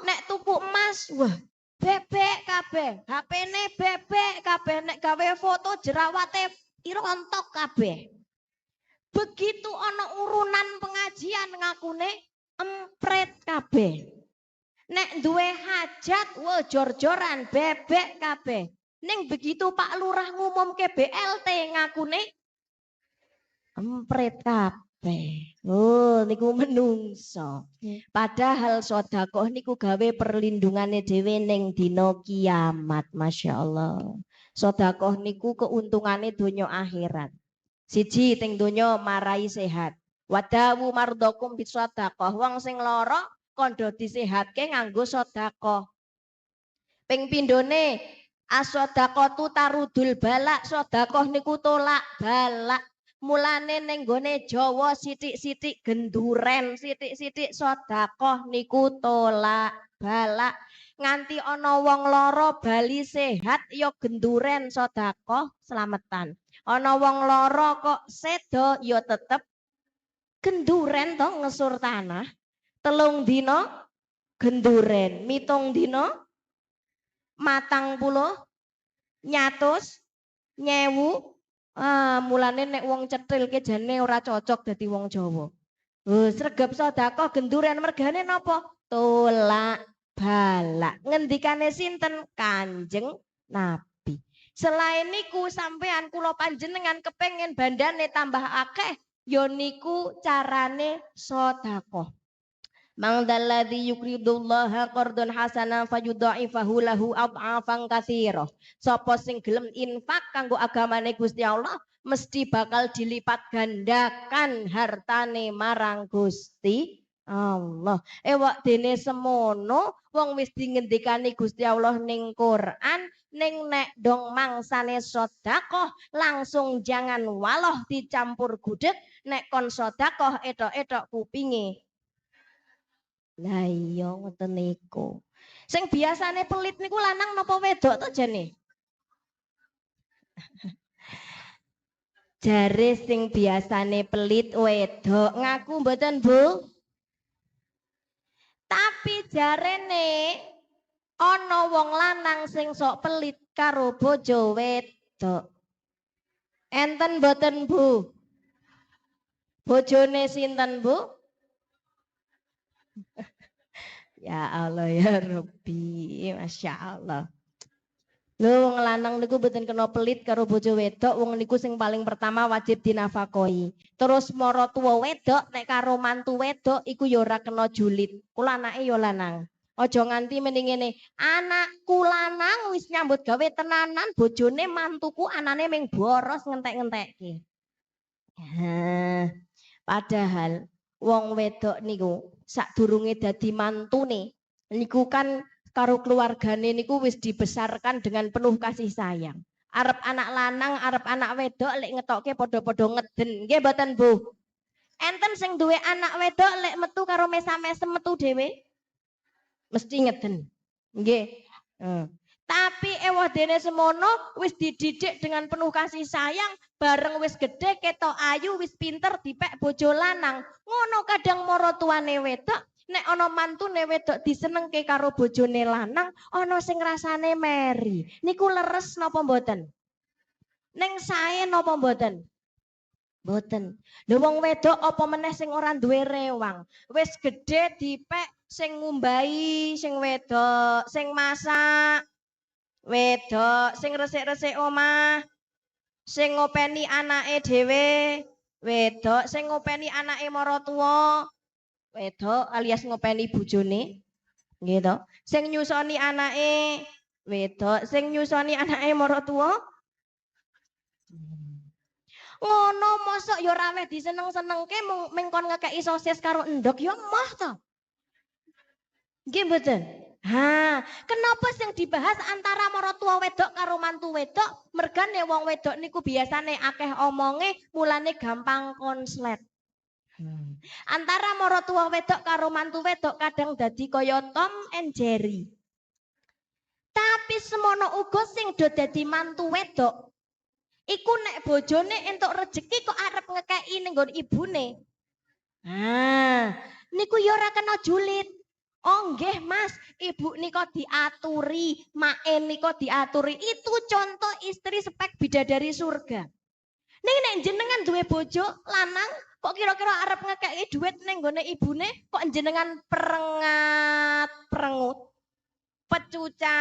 Nek tuku emas, wah bebek kabeh. HP-ne bebek kabeh, nek gawe foto jerawate irontok kabeh. Begitu ana urunan pengajian ngakune empret kabeh. Nek duwe hajat, wah jor-joran bebek kabeh. Ning begitu Pak Lurah ngumumke BLT ngakune empret kabeh. Oh, niku menungso. Padahal sedekah niku gawe perlindungane dhewe ning dina kiamat, masyaallah. Sedekah niku keuntungane donya akhirat. Siji teng donya marai sehat. Wadawu mardokum bisadaqah. Wong sing lara kandha disehatke nganggo sedekah. Ping pindhone as-sadaqatu tarudul balak. Sedekah niku tolak balak. Mulane ning gone Jawa sithik-sithik genduren, sithik-sithik sedekah niku tolak balak. Nganti ana wong lara bali sehat ya genduren sedekah slametan. Ana wong lara kok sedo ya tetep genduren to ngesur tanah. 3 dina genduren, 7 dina matang puluh nyatus nyewu. Mulane nek wong cetilke jane ora cocok dadi wong Jawa. Sregep sedekah genduren mergane napa? Tolak balak. Ngendikane sinten? Kanjeng Nabi. Selain niku sampean kula panjenengan kepengen bandane tambah akeh ya niku carane sedekah. Mangdalladzi yukridullaha qardun hasanan fayudha'ifahu lahu ad'afan katsira. Sapa sing gelem infak kanggo agamane Gusti Allah mesti bakal dilipat gandakan hartane marang Gusti Allah. Ewak dene semono wong wis dingendikani Gusti Allah ning Quran, ning nek dong mangsane sedekah langsung jangan waloh dicampur gudeg. Nek kon sedekah etok-etok kupinge. Lah iya ngoten niku. Sing biasane pelit niku lanang napa wedok to jane? Jare sing biasane pelit wedok, ngaku mboten Bu? Tapi jarene ana wong lanang sing sok pelit karo bojo wedok. Enten mboten Bu? Bojone sinten Bu? Ya Allah ya Rabbi, Masya Allah. Lho wong lanang niku mboten kena pelit karo bojo wedok, wong niku sing paling pertama wajib dinafakoi. Terus mara tuwa wedok nek karo mantu wedok iku ya ora kena julid. Kula anake ya lanang. Aja nganti mending ngene, anakku lanang wis nyambut gawe tenanan, bojone mantuku anane ming boros ngentek-ngentekke. Padahal wong wedok niku sadurunge dadi mantune niku kan karo keluargane niku wis dibesarkan dengan penuh kasih sayang. Arep anak lanang, arep anak wedok lek ngetokke padha-padha ngeden. Nggih mboten, Bu? Enten sing duwe anak wedok lek metu karo mesam-mesem metu dhewe mesti ngeden. Nggih. Tapi dene semono wis dididik dengan penuh kasih sayang, bareng wis gede ketok ayu wis pinter dipek bojo lanang. Ngono kadang maratuwane wedok nek ana mantune wedok disenengke karo bojone lanang, ana sing rasane meri. Niku leres napa mboten? Ning sae napa mboten? Mboten. Lha wong wedok apa meneh sing ora duwe rewang. Wis gede dipek sing ngumbahi sing wedok, sing masak wedok, sing resik-resik omah, sing ngopeni anake dhewe wedok, sing ngopeni anake maratuwa wedok alias ngopeni bojone. Nggih to. Sing nyusoni anake wedok, sing nyusoni anake maratuwa. Ngono mosok ya ora weh diseneng-senengke mung kon ngekeki sosis karo endok ya moh to. Nggih mboten? Kenapa sing dibahas antara maratuwa wedok karo mantu wedok? Mergane wong wedok niku biasane akeh omonge, mulane gampang konslet. Antara maratuwa wedok karo mantu wedok kadang dadi kaya Tom and Jerry. Tapi semono uga sing do dadi mantu wedok. Iku nek bojone entuk rejeki kok arep ngekeki ning nggon ibune. Niku ya ora kena julid. Oh nggih Mas, ibu nika diaturi, mae nika diaturi. Itu contoh istri spek bidadari surga. Ning nek jenengan duwe bojo lanang kok kira-kira arep ngekeki duit ning nggone ibune kok jenengan perengat-perengut. Pecuca,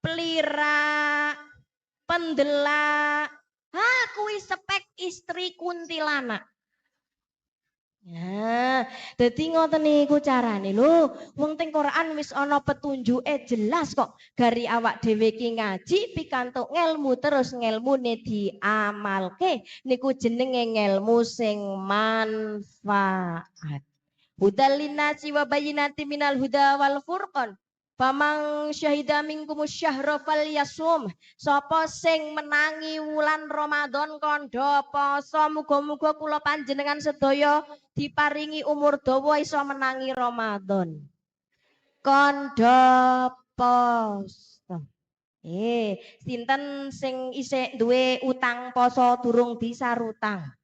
pelira, pendelak. Kuwi spek istri kuntilanak. Dadi ngoten niku carane lho. Wong teng Quran wis ana petunjuke jelas kok. Gari awak dhewe ki ngaji pikantuk ngelmu terus ngelmune diamalke. Niku jenenge ngelmu sing manfaat. Hudal linnasi wa bayyinatin minal huda wal furqan. Pamang syahida mingkumus syahra falyasum. Sapa sing menangi wulan Ramadan kandha poso, muga-muga kula panjenengan sedaya diparingi umur dawa iso menangi Ramadan. Kandha poso. Sinten sing isih duwe utang poso durung disarutang?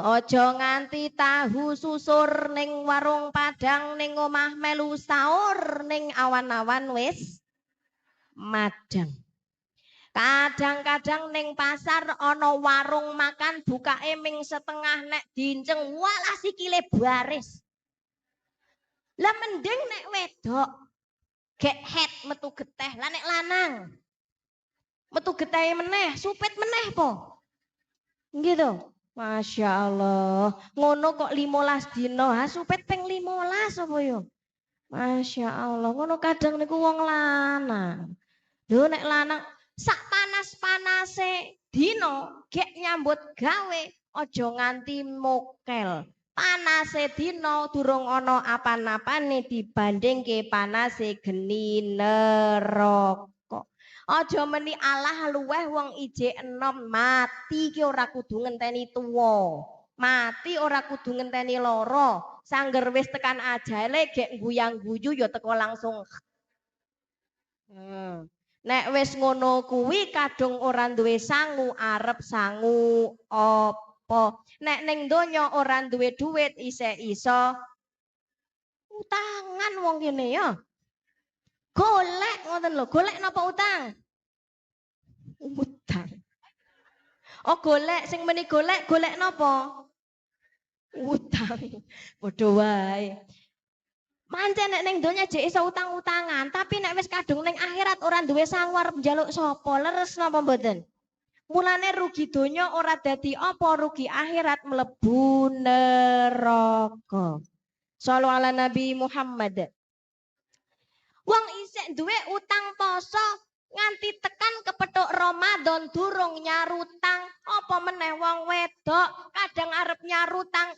Ojo nganti tahu susur ning warung Padang ning omah melu sahur ning awan-awan wis madang. Kadang-kadang ning pasar ana warung makan bukake ming setengah nek dinceng walah sikile baris. Lah mending nek wedok gek head metu geteh, lah nek lanang metu geteh meneh, supit meneh po. Gitu. Masya Allah, ngono kok 15 dino, supet peng 15 apa yo? Masya Allah, ngono kadang niku wong lanang. Lho nek lanang sak panas-panase dino gek nyambut gawe aja nganti mokel. Panase dino durung ana apan-apane dibandingke panase geni neraka. Aja meni alah luweh wong ijek enom mati ki ora kudu ngenteni tuwa. Mati ora kudu ngenteni loro. Sangger wis tekan ajale gek guyang-guyu ya teko langsung. Nek wis ngono kuwi kadung ora duwe sangu arep sangu apa. Nek ning donya ora duwe duit isih iso utangan wong kene ya. Golek ngoten lho, golek napa utang? Utang. Oh golek sing meni golek napa? Utang. Padha wae. Pancen nek ning donya jek iso utang-utangan, tapi nek wis kadung ning akhirat ora duwe sangu arep njaluk sapa? Leres napa mboten? Mulane rugi donya ora dadi apa, rugi akhirat mlebu neraka. Shallu ala Nabi Muhammad. Wong isik duwe utang poso nganti tekan kepethuk Ramadan durung nyarutang, apa meneh wong wedok kadang arep nyarutang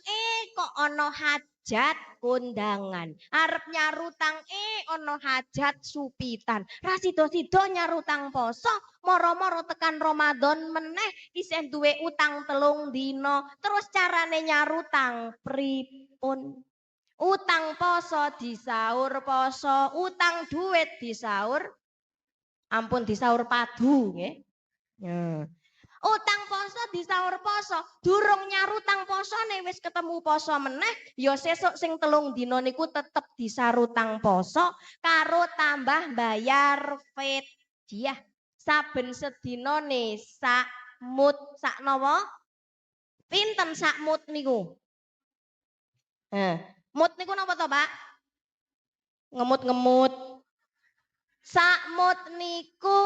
kok ana hajat kondangan, arep nyarutang ana hajat supitan, ra sida-sida nyarutang poso, moro-moro tekan Ramadan meneh isih duwe utang 3 dina, terus carane nyarutang pripun? Utang poso disaur poso, utang duit disaur ampun disaur padu nggih. Utang poso disaur poso, durung nyarutang posone wis ketemu poso meneh, ya sesuk sing 3 dina niku tetep disarutang poso karo tambah bayar fidyah. Saben sedinane sak mut, sak napa? Pinten sak mut niku? Mut niku napa to, Pak? Ngemut-ngemut. Sakmut niku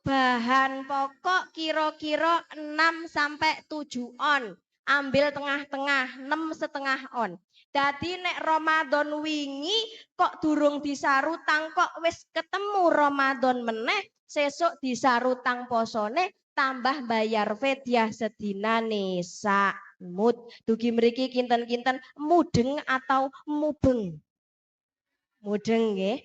bahan pokok kira-kira 6 sampai 7 on. Ambil tengah-tengah 6,5 on. Dadi nek Ramadan wingi kok durung disarutang kok wis ketemu Ramadan meneh, sesuk disarutang posone tambah bayar fidyah sedinane sakmut. Dugi mriki kinten-kinten mudeng atau mubeng? Mudeng nggih.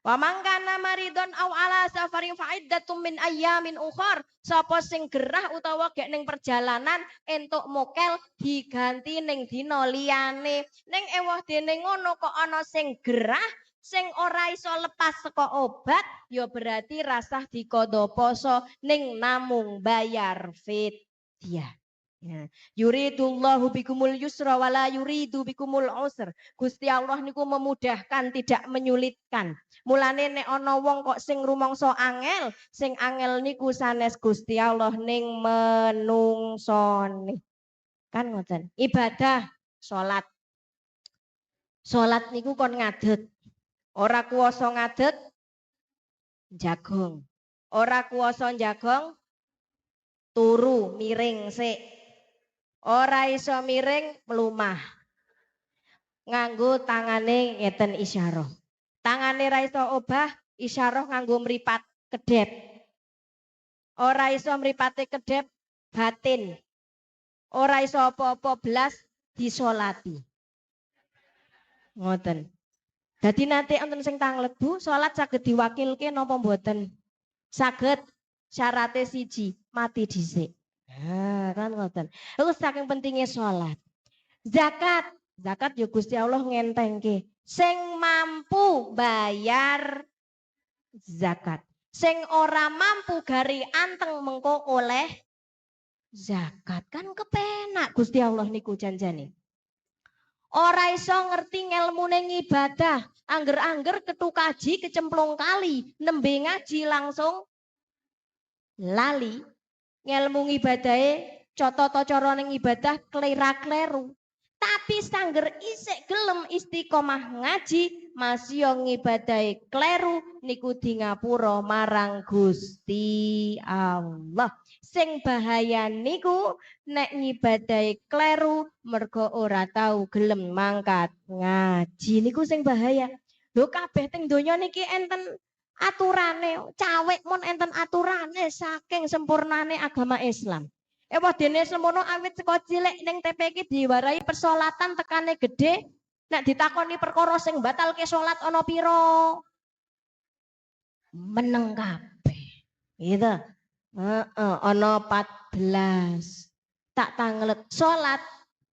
Wa mangkana maridon au ala safarin fa'iddatum min ayyamin ukhar. Sapa sing gerah utawa gek ning perjalanan entuk mokel diganti ning dina liyane. Ning ewah dene ngono kok ana sing gerah sing ora iso lepas saka obat ya berarti rasah dikodo poso ning namung bayar fidyah. Ya. Yuridullahu bikumul yusra wala yuridu bikumul usr. Gusti Allah niku memudahkan tidak menyulitkan. Mulane nek ana wong kok sing rumangsa angel, sing angel niku sanes Gusti Allah ning menungsone. Kan ngoten. Ibadah salat. Salat niku kon ngadeg. Ora kuwasa ngadeg jagong. Ora kuwasa jagong turu miring sik. Ora iso miring mlumah. Nganggo tangane ngeten isyarah. Tangane ra iso obah, isyarah nganggo mripat kedhep. Ora iso mripate kedhep batin. Ora iso apa-apa blas disolati. Ngoten. Dadi nate wonten sing tanglet, Bu, salat saged diwakilke napa mboten? Saged. Syarate siji, mati dhisik. Kan ngoten. Terus saking pentingnya salat. Zakat, zakat ya Gusti Allah ngentengke. Sing mampu bayar zakat. Sing ora mampu gari anteng mengko oleh zakat. Kan kepenak Gusti Allah niku janjane. Ora iso ngerti ngelmune ibadah, angger-angger ketu kaji kecemplung kali, nembe ngaji langsung lali. Ngelmu ibadahe coto cara ning ibadah klera-kleru. Tapi sangger isik gelem istiqomah ngaji, masih ngibadahe kleru niku di ngapura marang Gusti Allah. Sing bahaya niku nek ngibadahe kleru mergo ora tahu gelem mangkat ngaji niku sing bahaya. Lho kabeh teng donya niki enten aturane, cawek mon enten aturane saking sempurnane agama Islam. Wah dene semono awit saka cilik ning TPK diwarai persolatan tekane gede, nek ditakoni perkara sing batalke salat ana pira? Meneng kabeh. Gitu. Ana 14. Tak tanglet salat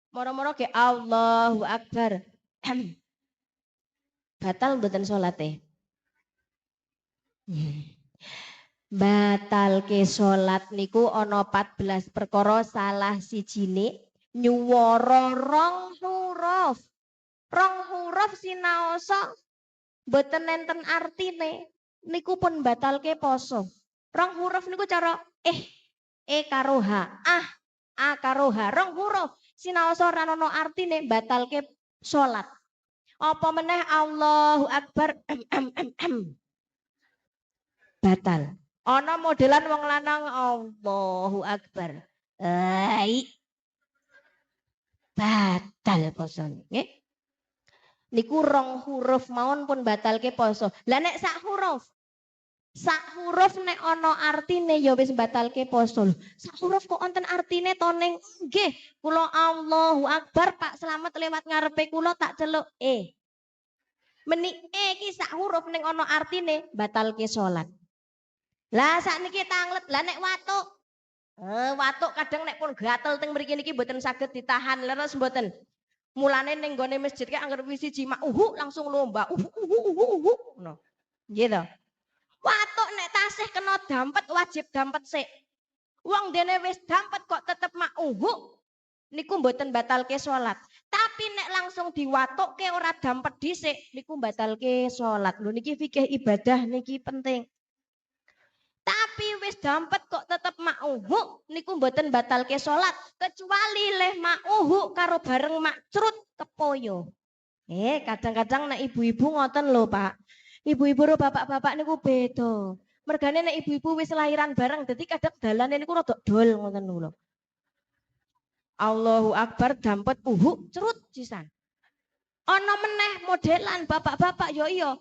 moro-moro ke Allahu Akbar. Batal mboten salate? Batal ke salat niku ana 14 perkara, salah sijine nyuwara rong huruf. Rong huruf sinaosa mboten enten artine niku pun batalke poso. Rong huruf niku cara karo h, a karo h. Rong huruf sinaosa ora ana artine batalke salat. Apa meneh Allahu Akbar batal. Ana modelan wong lanang Allahu Akbar. Batal posone, nggih. Niku rong huruf mawon pun batalke poso. Lah nek sak huruf nek ana artine ya wis batalke poso. Sak huruf kok wonten artine to ning nggih. Kula Allahu Akbar Pak Slamet lewat ngarepe kula tak celuk Meni iki sak huruf ning ana artine batalke salat. Lah sakniki tanglet, lah nek watuk. Watuk kadang nek pun gatel teng mriki niki mboten saged ditahan leres mboten. Mulane ning gone masjid ki anggere wis siji langsung lomba. Ngono. Nggih to. Watuk nek tasih kena dampet wajib dampet sik. Wong dene wis dampet kok tetep niku mboten batalke salat. Tapi nek langsung diwatukke ora dampet dhisik niku batalke salat. Lho niki fikih ibadah niki penting. Tapi wis dampet kok tetep niku mboten batalke salat kecuali leh karo bareng makcrut kepoyo. Kadang-kadang nek ibu-ibu ngoten lho, Pak. Ibu-ibu karo bapak-bapak niku beda. Mergane nek ibu-ibu wis lahiran bareng dadi kadang dalane niku rada dol ngoten lho. Allahu Akbar dampet crut sisan. Ana meneh modelan bapak-bapak yo iya.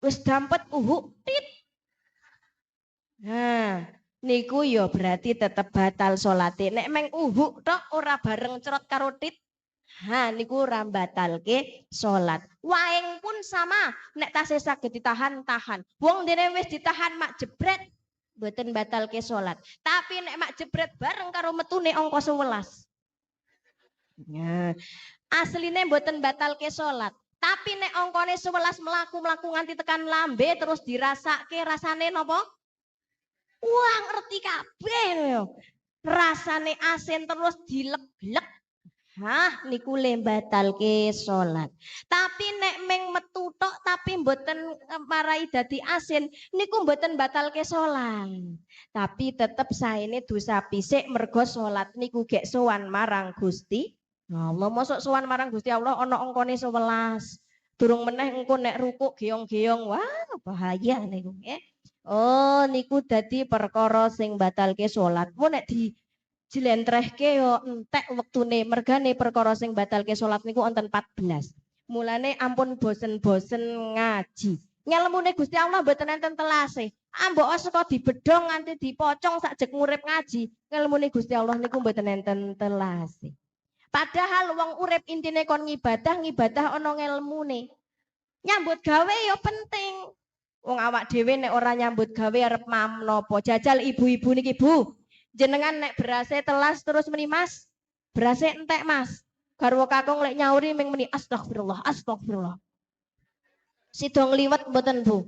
Wis dampet tit. Nah, niku yo berarti tetep batal salate. Nek meng tok ora bareng cerot karo tit. Niku ora batalke salat. Waeng pun sama, nek tasih saged ditahan tahan. Wong dene wis ditahan mak jebret mboten batalke salat. Tapi nek mak jebret bareng karo metune angka 11. Asline mboten batalke salat. Tapi nek angkane 11 mlaku-mlaku nganti tekan lambe terus dirasake rasane napa? Wah ngerti kabeh lho. Rasane asin terus dilek-lek. Niku le batalke salat. Tapi nek meng metu tok tapi mboten marai dadi asin niku mboten batalke salat. Tapi tetep saene dosa pisik mergo salat niku gek sowan marang Gusti Allah. Mosok sowan marang Gusti Allah ana angkane 11. Durung meneh engko nek rukuk geong-geong. Wah, bahaya niku nggih. Niku dadi perkara sing batalke salat. Nek di jlentrehke yo entek wektune. Mergane perkara sing batalke salat niku wonten 14. Mulane ampun bosen-bosen ngaji. Ngelmune Gusti Allah mboten enten telase. Mbok saka dibedhong nganti dipocong sakjek ngurip ngaji. Ngelmune Gusti Allah niku mboten enten telase. Padahal wong urip intine kon ngibadah ana ngelmune. Nyambut gawe yo penting. Wong awak dhewe nek ora nyambut gawe arep mam napa? Jajal ibu-ibu niki, Bu. Jenengan nek berase telas terus meni Mas. Berase entek Mas. Garwa kakung lek nyauri ming meni astagfirullah, astagfirullah. Sida ngliwet mboten, Bu?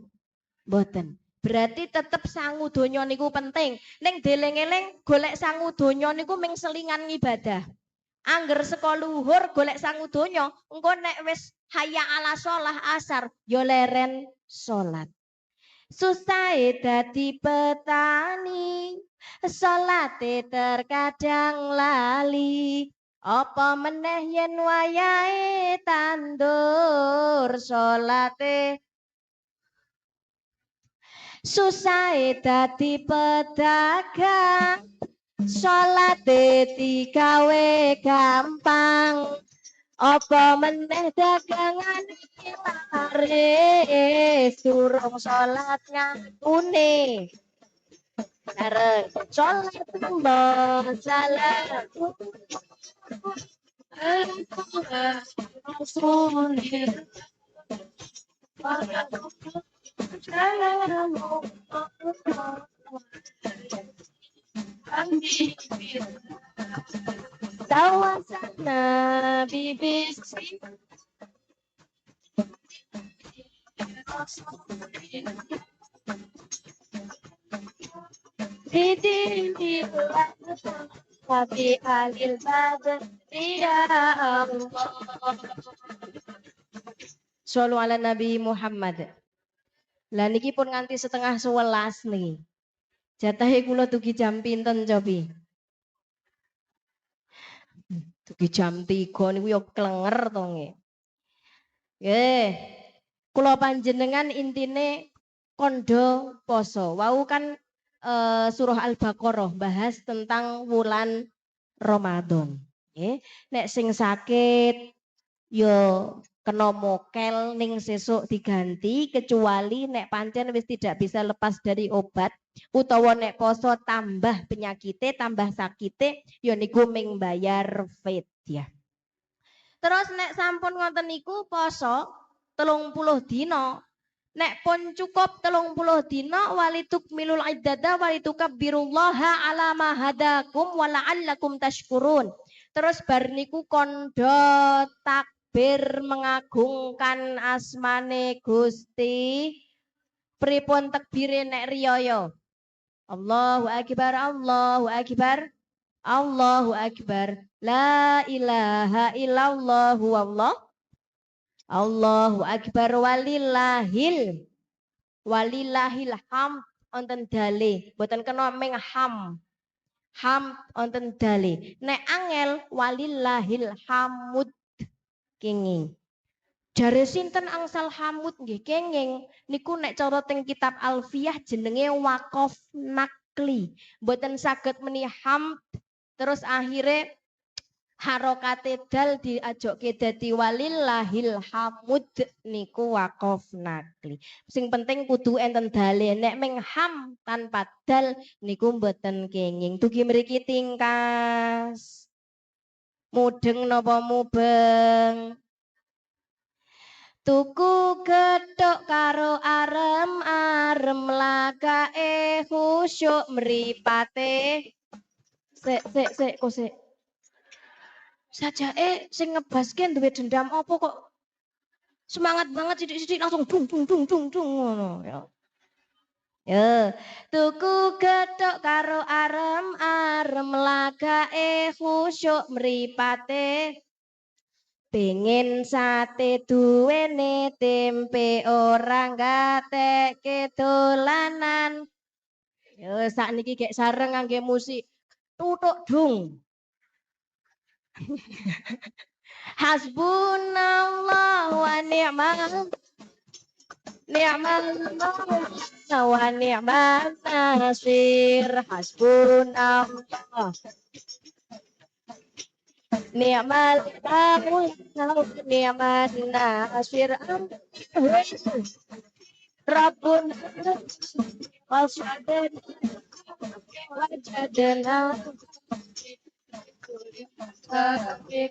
Mboten. Berarti tetep sangu donya niku penting. Ning deleng-eling golek sangu donya niku ming selingan ngibadah. Angger saka luhur golek sangu donya, engko nek wis hayya ala sholah asar yo leren salat. Susah dadi petani, salate terkadang lali. Apa meneh yen wayahe tandur salate. Susah dadi pedagang, salate digawe gampang. Apa meneh dagangan iki laris durung salat ngantune. Bareng salat mbok salat. Tawasana BBC tapi alil badr tidak Allah. Shollu ala Nabi Muhammad. Lah niki pun nganti setengah 11 nih. Jatahe kula tugi jam pinten cobi? Tugi jam 3 niku yo klenger to nggih. Nggih. Kula panjenengan intine kondo poso. Wau kan surah Al-Baqarah bahas tentang wulan Ramadan. Nggih. Nek sing sakit yo kena mokel ning sesuk diganti, kecuali nek pancen wis tidak bisa lepas dari obat utawa nek poso tambah penyakite tambah sakite yo niku ming bayar fidyah. Terus nek sampun ngoten niku poso 30 dina. Nek pun cukup 30 dina walitukmilul iddata walitukabbirullaha ala ma hadakum wa la'allakum tashkurun. Terus bar niku kondo takbir mengagungkan asmane Gusti. Pripun takbire nek riyaya? Allahu akbar, Allahu akbar. Allahu akbar. La ilaha illallah wallah. Allahu akbar walillahil ham onten dale. Boten kena ming ham. Ham onten dale. Nek angel walillahil hamud kenging. Jare sinten angsal hamud nggih kenging niku nek cara teng kitab Alfiyah jenenge waqaf nakli. Boten saged meni ham terus akhirnya harokate dal diajokke dadi walillahil hamud niku waqaf nakli. Sing penting kudu enten dale. Nek ming ham tanpa dal niku mboten kenging. Dugi mriki tingkas. Mudeng napa mubeng? Tuku gethuk karo arem-arem lagake khusyuk mripate. Sik kok sik. Sajake sing ngebaske duwe dendam apa kok semangat banget sidik-sidik langsung dung ngono ya. Ya, tuku gethuk karo arem-arem lagake khusyuk mripate. Pengen sate duwene tempe ora gatekke dolanan. Ya sakniki gek sareng ngangge musik tutuk dung. Hasbunallah wa ni'mal wa ni'mal nasir. Hasbunallah ni'mal ni'mal nasir. Rabbun waswadan wajadana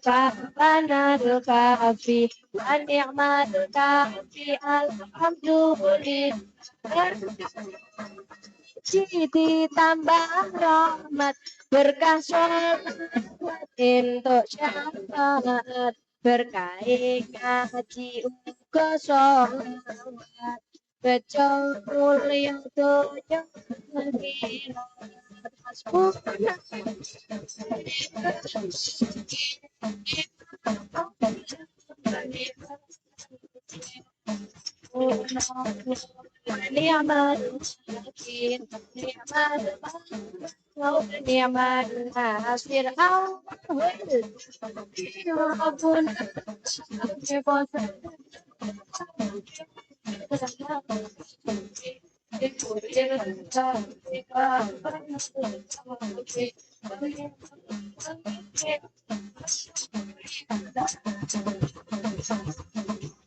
Kafanadul kafi wa ni'madul kafi alhamdulillah. Ditambah rahmat berkah sholawat untuk syafaat berkah ngaji uga sholawat bejo mulia donya akhirat.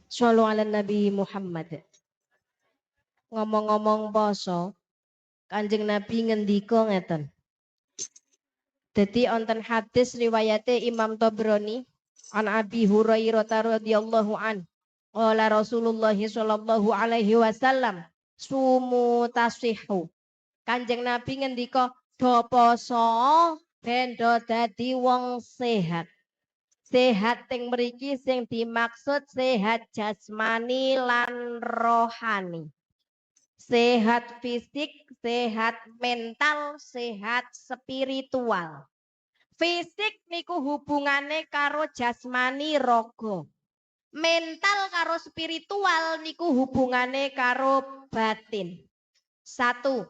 Shallu ala Nabi Muhammad. Ngomong-ngomong poso, Kanjeng Nabi ngendika ngeten. Dadi onten hadis riwayate Imam Tabrani an Abi Hurairah radhiyallahu an. Qala Rasulullah sallallahu alaihi wasallam sumu tasihu. Kanjeng Nabi ngendika do poso ben do dadi wong sehat. Sehat teng mriki sing dimaksud sehat jasmani lan rohani. Sehat fisik, sehat mental, sehat spiritual. Fisik niku hubungane karo jasmani raga. Mental karo spiritual niku hubungane karo batin. 1.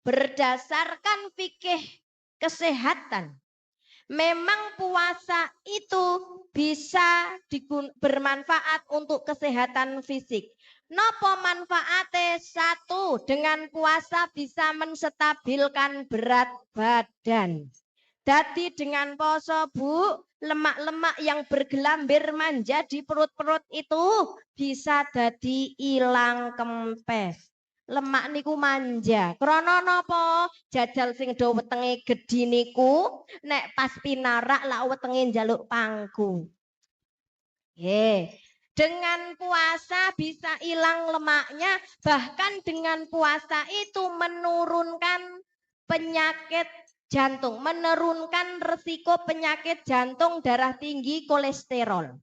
Berdasarkan fikih kesehatan. Memang puasa itu bisa bermanfaat untuk kesehatan fisik. Nopo manfaate? 1, dengan puasa bisa menstabilkan berat badan. Jadi dengan poso Bu lemak-lemak yang bergelambir manja di perut-perut itu bisa jadi ilang kempes. Lemak niku manja. Krana napa? Jajal sing do wetenge gedhi niku nek pas pinarak lak wetenge njaluk pangku. Dengan puasa bisa hilang lemaknya, bahkan dengan puasa itu menurunkan penyakit jantung, menurunkan resiko penyakit jantung, darah tinggi, kolesterol.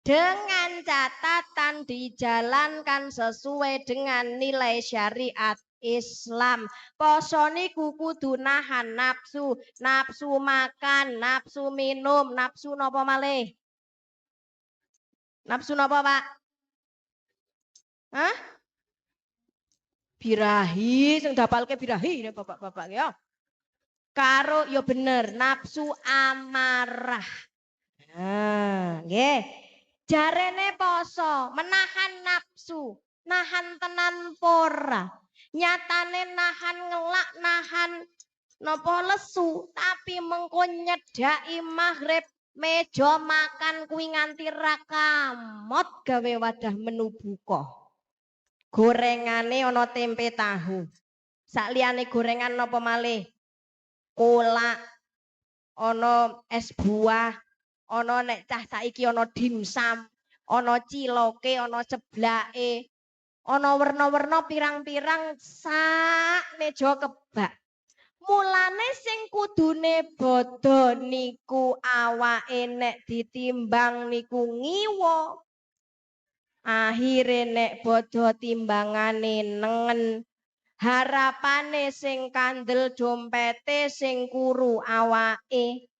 Dengan catatan dijalankan sesuai dengan nilai syariat Islam. Poso niku kudu nahan nafsu, nafsu makan, nafsu minum, nafsu napa malih? Nafsu napa, Pak? Hah? Birahi, sing dapalke birahi nek bapak-bapak ya. Karo ya bener, nafsu amarah. Nah, nggih. Jarene poso, menahan nafsu, nahan tenan pora. Nyatane nahan ngelak, nahan nopo lesu, tapi mengko nyedaki maghrib meja makan kuwi nganti ra kamot gawe wadah menu buka. Gorengane ana tempe tahu. Sakliyane gorengan napa malih? Kolak, ana es buah, ana nek cah saiki ana dimsum, ana ciloke, ana ceblake, ana werna-werna pirang-pirang sak meja kebak. Mulane sing kudune bodho niku awake nek ditimbang niku ngiwa. Akhire nek bodho timbangane nengen. Harapane sing kandel dompete sing kuru awake.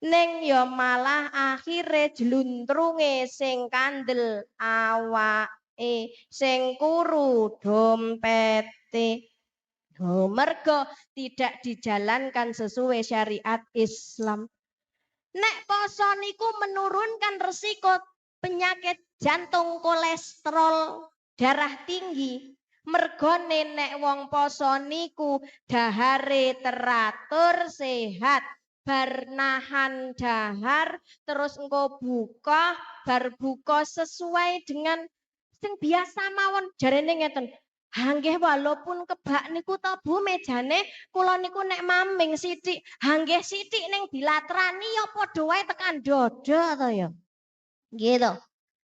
Ning ya malah akhire jluntrunge sing kandel awake, sing kuru dompete. Mergo tidak dijalankan sesuai syariat Islam. Nek poso niku menurunkan resiko penyakit jantung, kolesterol, darah tinggi. Mergo nek wong poso niku dahare teratur sehat. Bar nahan dahar terus engko buka, bar buka sesuai dengan sing biasa mawon. Jarene ngeten. Hanggih walaupun kebak niku to Bu mejane kula niku nek maming sithik, hanggih sithik ning dilatrani ya padha wae tekan dada to ya. Gitu.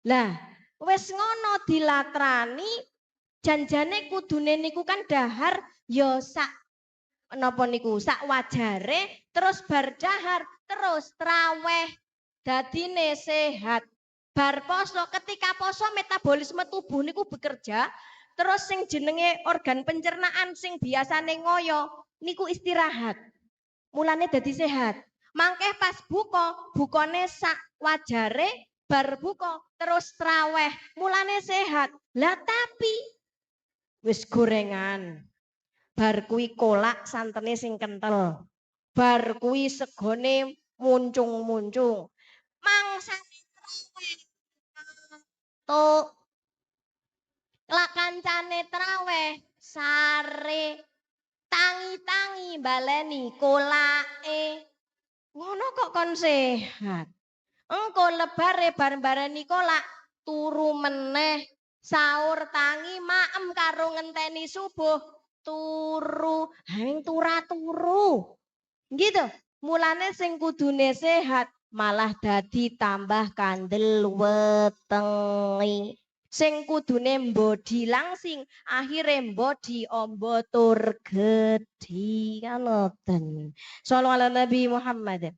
Lah, wis ngono dilatrani janjane kudune niku kan dahar ya sak napa niku sak wajare terus bar dahar terus traweh dadine sehat. Bar poso ketika poso metabolisme tubuh niku bekerja. Terus sing jenenge organ pencernaan sing biasane ngoyo niku istirahat. Mulane dadi sehat. Mangke pas bukane sak wajare bar buka terus traweh. Mulane sehat. Lah tapi wis gorengan. Bar kuwi kolak santene sing kental. Bar kuwi segone muncung-muncung. Mangsane traweh. Tuk lak kancane traweh sare tangi-tangi baleni kolake ngono kok kon sehat engko lebare bar-barani kolak turu meneh sahur tangi maem karo ngenteni subuh turu hang turu gitu mulane sing kudune sehat malah dadi tambah kandel wetenge sing kudune mbodi langsing akhire mbodi ombo tur gedhi kanoten sallallahu ala Nabi Muhammad.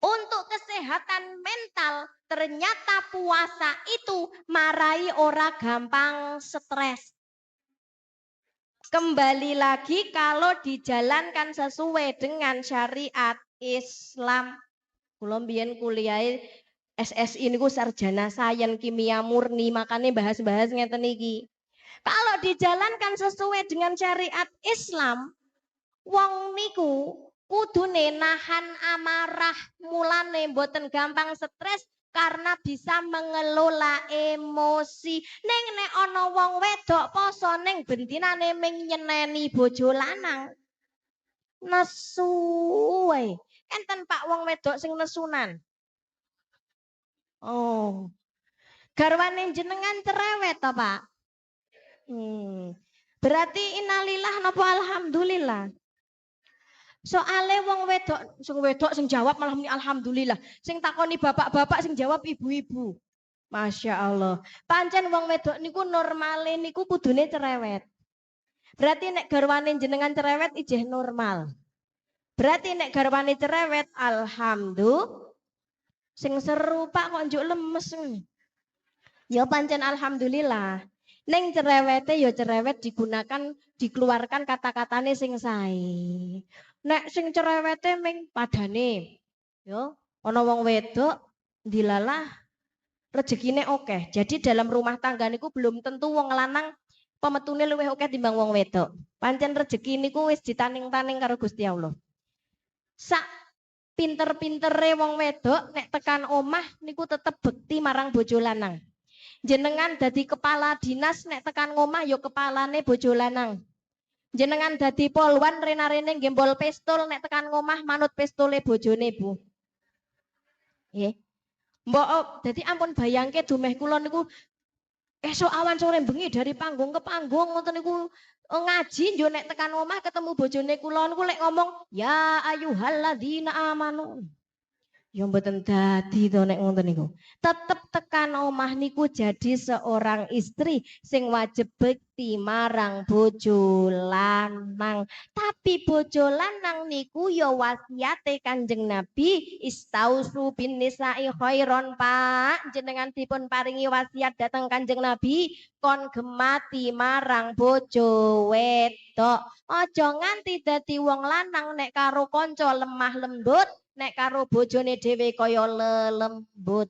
Untuk kesehatan mental ternyata puasa itu marai ora gampang stres. Kembali lagi kalau dijalankan sesuai dengan syariat Islam. Kula mbiyen kuliah SSI niku sarjana sains kimia murni, makanya bahas-bahas ngeten iki. Kalau dijalankan sesuai dengan syariat Islam, wong niku kudune nahan amarah, mulane mboten gampang stres karena bisa mengelola emosi. Ning nek ana wong wedok poso ning bentinane ming nyeneni bojo lanang. Nesu wae. Enten Pak wong wedok sing nesunan. Oh. Garwane jenengan cerewet to, Pak? Berarti innalillah napa alhamdulillah. Soale wong wedok sing jawab malah muni alhamdulillah. Sing takoni bapak-bapak sing jawab ibu-ibu. Masya Allah. Pancen wong wedok niku normale niku kudune cerewet. Berarti nek garwane jenengan cerewet ijeh normal. Berarti nek garwane cerewet alhamdulillah. Sing seru Pak kok njuk lemes. Ya pancen alhamdulillah. Neng cerewete ya cerewet dikeluarkan kata-katane sing sae. Nek sing cerewete ming padane. Yo, ana wong wedok dilalah rezekine oke. Jadi dalam rumah tangga niku belum tentu wong lanang pemetune luwih oke timbang wong wedok. Pancen rezeki niku wis ditaning-taning karo Gusti Allah. Sak pinter-pintere wong wedok nek tekan omah niku tetep bekti marang bojo lanang. Jenengan dadi kepala dinas nek tekan ngomah yo kepalane bojo lanang. Jenengan dadi polwan rena-rene gembol pistol nek tekan ngomah manut pistole bojone, Bu. Nggih. Mbok dadi ampun bayangke dumeh kula niku esuk awan sore bengi dari panggung ke panggung ngoten niku ngaji yo nek tekan omah ketemu bojone kula niku lek ngomong ya ayyuhalladzina amanu. Ya mboten dadi to nek ngoten niku. Tetep tekan omah niku jadi seorang istri sing wajib bekti marang bojo lanang. Tapi bojo lanang niku ya wasiate Kanjeng Nabi istausu bin nisa'i khairon, Pak. Jenengan dipun paringi wasiat dateng Kanjeng Nabi kon gemati marang bojo wedok. Aja nganti dadi wong lanang nek karo kanca lemah lembut. Nek karo bojone dhewe kaya lelembut.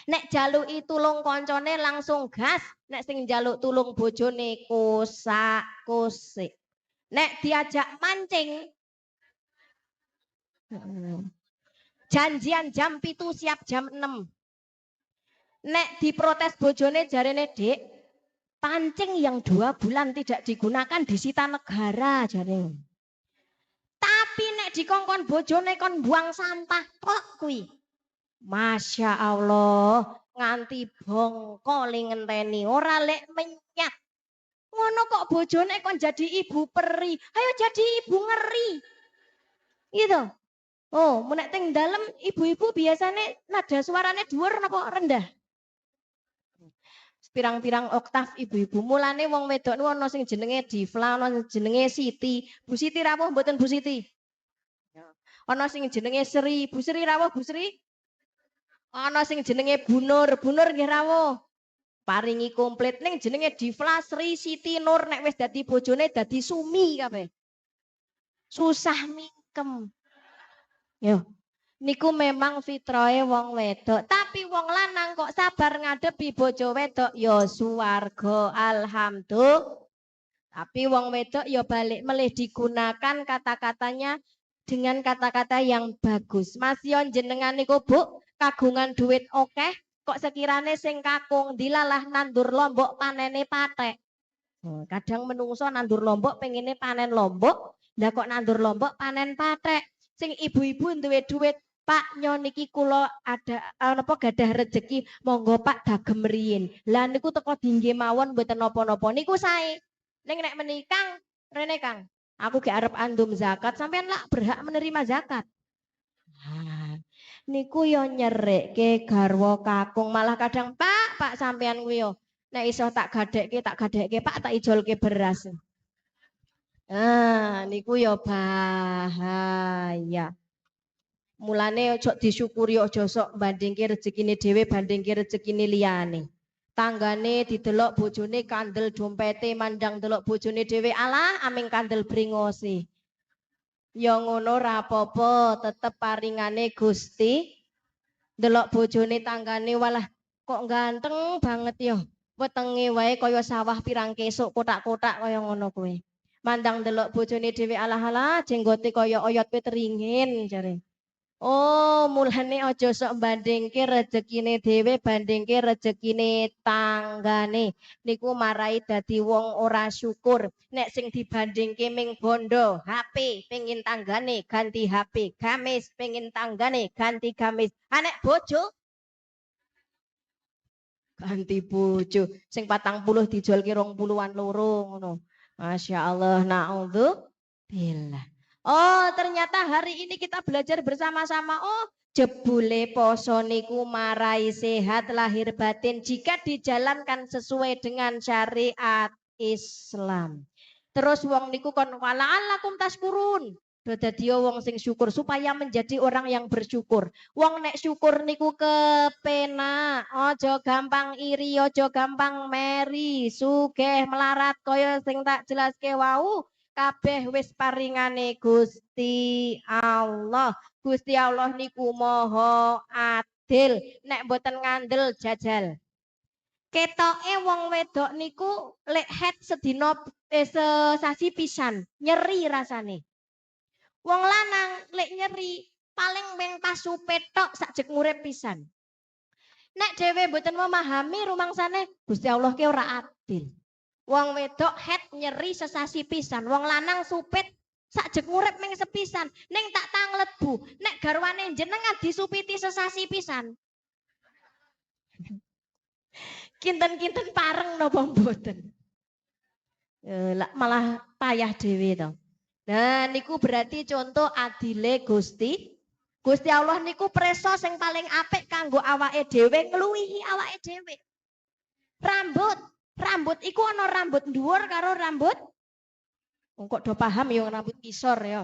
Nek jaluki tulung koncone langsung gas, nek sing jaluk tulung bojone kosak-kosik. Nek diajak mancing janjian jam 7 siap jam 6. Nek diprotes bojone jarene, "Dek, pancing yang 2 bulan tidak digunakan disita negara," jarene. Tapi nek dikongkon bojone kon buang sampah tok kuwi. Masya Allah, nganti bongkol ngenteni ora lek menyat. Ngono kok bojone kon jadi ibu peri. Ayo jadi ibu ngeri. Gitu. Oh, menek teng dalem ibu-ibu biasanya nada suarane dhuwur napa rendah? Pirang-pirang oktav ibu-ibu. Mulane wong wedok niku ana sing jenenge Difla, ana jenenge Siti. Bu Siti rawuh mboten Bu Siti? Ana sing jenenge Sri. Bu Sri rawuh Bu Sri? Ana sing jenenge Bunur. Bunur nggih rawuh. Paringi komplit ning jenenge Difla Sri Siti Nur nek wis dadi bojone dadi sumi kabeh. Susah mingkem. Yo. Niku memang fitrahe wong wedok, tapi wong lanang kok sabar ngadepi bojo wedok ya swarga alhamdulillah. Tapi wong wedok ya balik melih digunakan kata-katanya dengan kata-kata yang bagus. Mas Yon jenengan niku Bu kagungan duit okeh kok sekirane sing kakung dilalah nandur lombok panene patek. Kadang menungso nandur lombok pengine panen lombok, lah kok nandur lombok panen patek. Sing ibu-ibu duwe duit Pak nyon niki kula ada napa gadah rezeki monggo Pak dagem riyin. Lah niku teko dingge mawon mboten napa-napa niku sae. Ning nek menikah rene Kang, aku gak arep andum zakat sampean lak berhak menerima zakat. Nah, niku yo nyerikke garwa kakung malah kadang Pak sampean kuwi yo nek iso tak gadekke Pak tak ijolke beras. Ah, niku yo bahaya. Mulane ojo disyukuri ojo sok bandingke rezekine dhewe bandingke rezekine liyane. Tanggane didelok bojone kandel dompete mandang delok bojone dhewe alah aming kandel bringose. Ya ngono ra apa-apa, tetep paringane Gusti. Delok bojone tanggane walah kok ganteng banget yo. Wetenge wae kaya sawah pirang kesuk kotak-kotak kaya ngono kuwi. Mandang delok bojone dhewe alah-alah jenggote kaya oyot ringin jare. Oh, mulane aja sok bandingke rezekine dhewe bandingke rezekine tanggane. Niku marai dadi wong ora syukur. Nek sing dibandingke ming bondo, HP pengin tanggane ganti HP, gamis pengin tanggane ganti gamis. Anek bojo ganti bojo sing 40 dijual ki 20-an loro ngono. Masya Allah, naudzubillah. Oh, ternyata hari ini kita belajar bersama-sama. Oh, jebule poso niku marai sehat lahir batin jika dijalankan sesuai dengan syariat Islam. Terus wong niku kon wala'allakum tashkurun. Dadi wong sing syukur supaya menjadi orang yang bersyukur. Wong nek syukur niku kepenak, ojo gampang iri, ojo gampang meri, sugih melarat kaya sing tak jelaske wau, kabeh wis paringane Gusti Allah. Gusti Allah niku maha adil, nek mboten ngandel jajal. Ketoke wong wedok niku lek head sedina sesasi pisan, nyeri rasane. Wong lanang lek nyeri paling meng pasupe tok sakjek ngurip pisan. Nek dhewe mboten memahami rumangsane Gusti Allah ki ora adil. Wong wedok head nyeri sesasi pisan, wong lanang supit sakjek ngurip meng sepisan. Ning tak tanglet Bu, nek garwane jenengan disupiti sesasi pisan. Kinten-kinten pareng napa mboten? Malah payah dhewe to. Nah niku berarti contoh adile Gusti Allah niku preso sing paling apik kanggo awake dhewe ngluwihi awake dhewe. Rambut iku ana rambut dhuwur karo rambut kok do paham ya rambut kisor ya.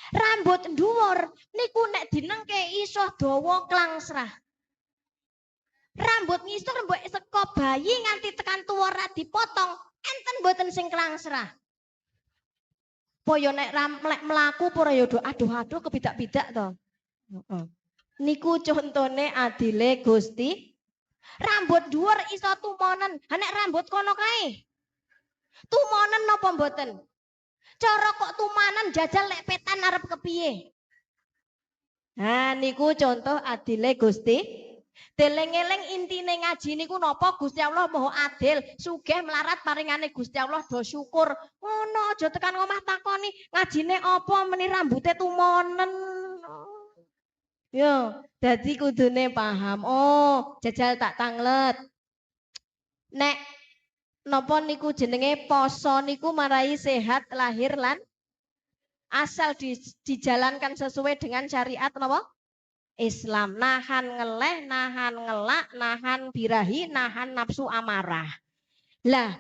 Rambut dhuwur niku nek dinengke iso dawa klangsrah. Rambut ngisor mbok saka bayi nganti tekan tuwa ra dipotong, enten mboten sing klangsrah. Poyo nek melaku pura yodo aduh kebidak-bidak to. Niku contone adile Gusti. Rambut dhuwur iso tumonen. Ha nek rambut kono kae. Tumonen napa mboten? Cara kok tumanen jajal lek petan arep kepiye? Nah niku contoh adile Gusti. Deleng-eleng intine ngaji niku napa Gusti Allah Maha Adil, sugih melarat paringane Gusti Allah do syukur. Ngono aja tekan omah takoni ngajine apa meni rambute tumonen. Yo, dadi kudune paham. Oh, jajal tak tanglet. Nek napa niku jenenge poso niku marai sehat lahir lan asal dijalankan sesuai dengan syariat napa? Islam. Nahan ngeleh, nahan ngelak, nahan birahi, nahan nafsu amarah. Lah,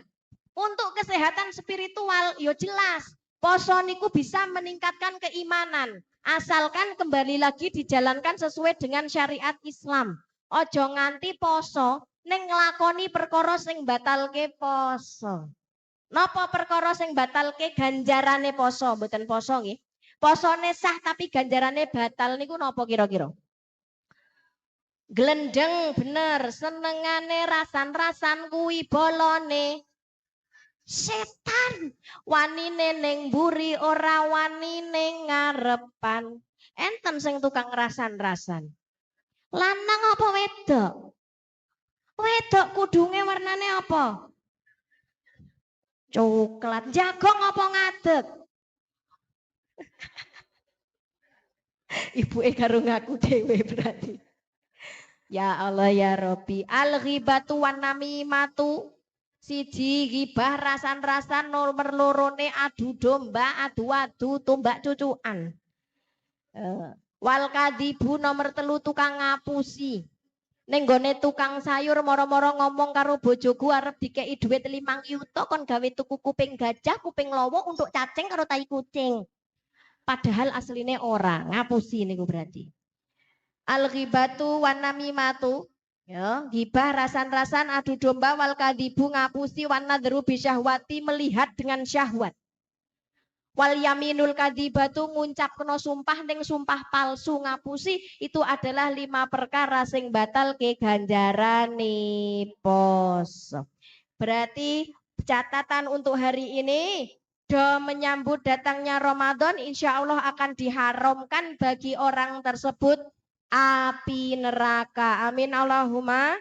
untuk kesehatan spiritual yo jelas, poso niku bisa meningkatkan keimanan. Asalkan kembali lagi dijalankan sesuai dengan syariat Islam. Ojo nganti poso ning nglakoni perkara sing batalke poso. Napa perkara sing batalke ganjarane poso, mboten poso nggih. Posone sah tapi ganjarane batal niku napa kira-kira? Glendeng bener, senengane rasan-rasan kuwi bolone setan. Wanine ning mburi ora wanine ngarepan. Enten sing tukang rasan-rasan. Lanang apa wedok? Wedok kudunge warnane apa? Coklat. Jagong apa ngadeg? Ibuke karo ngaku dhewe berarti. Ya Allah ya Rabbi. Al-ghibatu wan namimatu. Siji ghibah rasan-rasan nomor lorone adu domba, adu-adu, tumbak cucuan. Wal kadibu nomor telu tukang ngapusi. Ning gone tukang sayur moro-moro ngomong karo bojoku arep dikei dhuwit 5 yuta kon gawe tuku kuping gajah, kuping lowo untuk cacing karo tai kucing. Padahal asline ora, ngapusi niku berarti. Al-ghibatu wan namimatu. Ya, gibah rasan-rasan adu domba wal kadibu ngapusi wan nadru bisyahwati melihat dengan syahwat. Wal yaminul kadibatu nguncap kena sumpah ning sumpah palsu ngapusi itu adalah 5 perkara sing batal ke ganjarane poso. Berarti catatan untuk hari ini do menyambut datangnya Ramadan insya Allah akan diharamkan bagi orang tersebut api neraka. Amin Allahumma.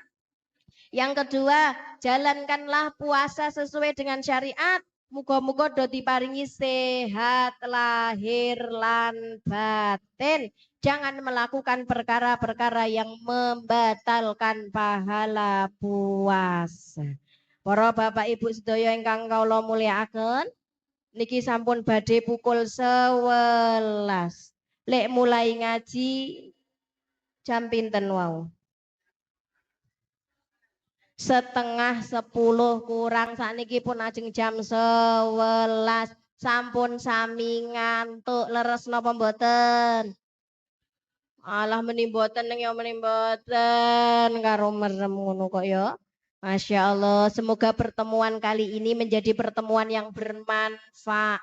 Yang kedua, jalankanlah puasa sesuai dengan syariat. Muga-muga do diparingi sehat lahir lan batin. Jangan melakukan perkara-perkara yang membatalkan pahala puasa. Para bapak ibu sedaya ingkang kawula mulyakaken, niki sampun badhe pukul 11. Lek mulai ngaji jam pinten wau? 9:30 kurang, sakniki pun ajeng jam 11. Sampun sami ngantuk, leres napa mboten? Alah meni mboten ning ya meni mboten karo merem ngono kok ya. Masya Allah, semoga pertemuan kali ini menjadi pertemuan yang bermanfaat.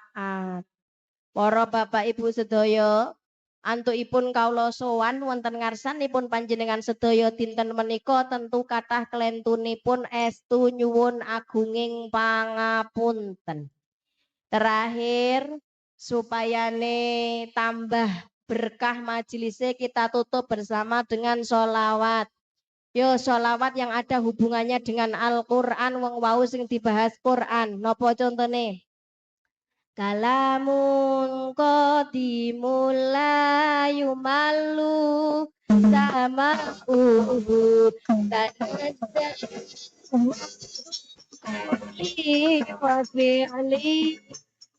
Para bapak ibu sedaya, antukipun kawula sowan wonten ngarsanipun panjenengan sedaya dinten menika tentu kathah klentunipun estu nyuwun agunging pangapunten. Terakhir supayane tambah berkah majelisnya kita tutup bersama dengan sholawat. Yo sholawat yang ada hubungannya dengan Al-Quran, wong wau sing dibahas Quran. Nopo contohnya? Kalamun qadimul yumallu sama wa fi'li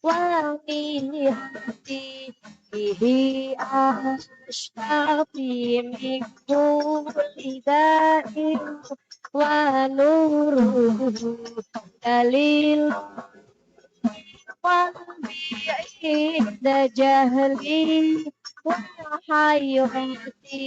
wa niyati bihi ashtafi min kulli da'in wa nuruhu dalil da jahli wa hayati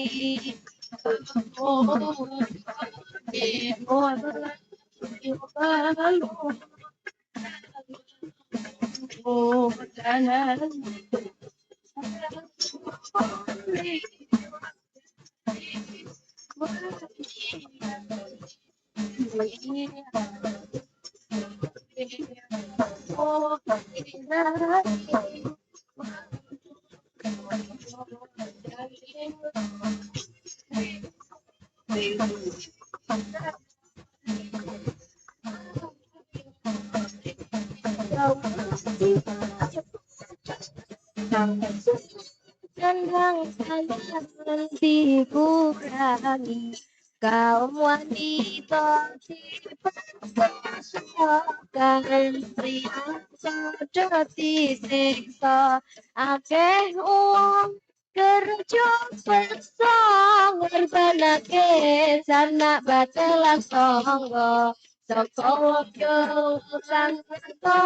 dan dikurangi kaum wanita dipersoalkan pria sudah disiksa akeh uang kerja bersong banake sana batelak songgo Sokokyo sang pendo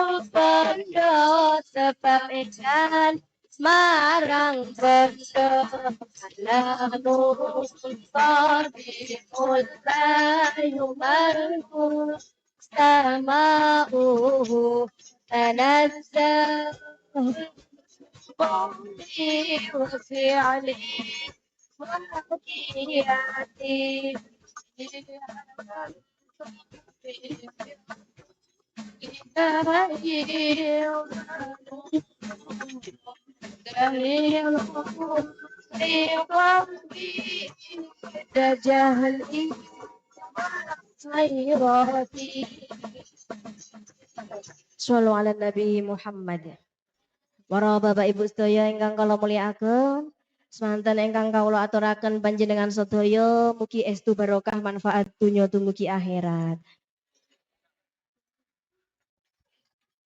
sebab ikan marang pendo Alanu tadi ulayu marmu sama'u tanazza Qawli wa fi'ali wa qiyati Shallu ala Nabi Muhammad. Para bapak ibu sedaya ingkang kula mulyakaken, semanten ingkang kawula aturaken panjenengan sedaya mugi estu barokah manfaat dunya dumugi akhirat.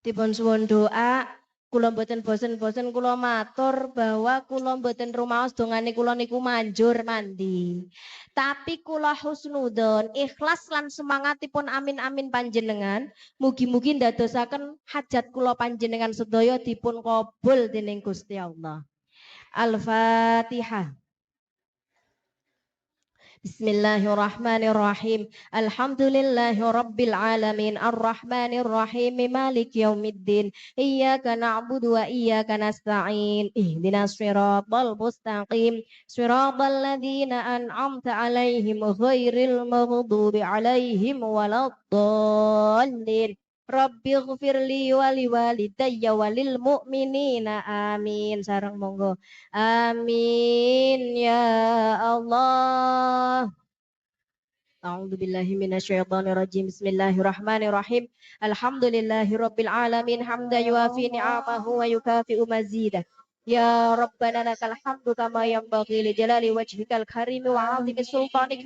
Dipun suwun doa, kula mboten bosen-bosen kula matur bahwa kula mboten rumaos dongane kula niku manjur mandi. Tapi kula husnudzon, ikhlas lan semangatipun amin-amin panjenengan, mugi-mugi ndadosaken hajat kula panjenengan sedaya dipun kabul dening Gusti Allah. Al-Fatihah. Bismillahirrahmanirrahim. Alhamdulillahi rabbil alamin. Ar-Rahmanir Rahim. Malik yaumiddin. Iyyaka na'budu wa iyyaka nasta'in. Ihdinas siratal mustaqim. Siratal ladzina an'amta 'alaihim ghairil maghdubi 'alaihim waladdallin. Rabbighfirli wa liwalidayya walil mu'minina amin. Sareng monggo. Amin ya Allah. أعوذ بالله من الشيطان الرجيم بسم الله الرحمن الرحيم الحمد لله رب العالمين حمدا يوافي نعمه ويكافئ مزيده يا ربنا لك الحمد كما ينبغي لجلال وجهك الكريم وعظيم سلطانك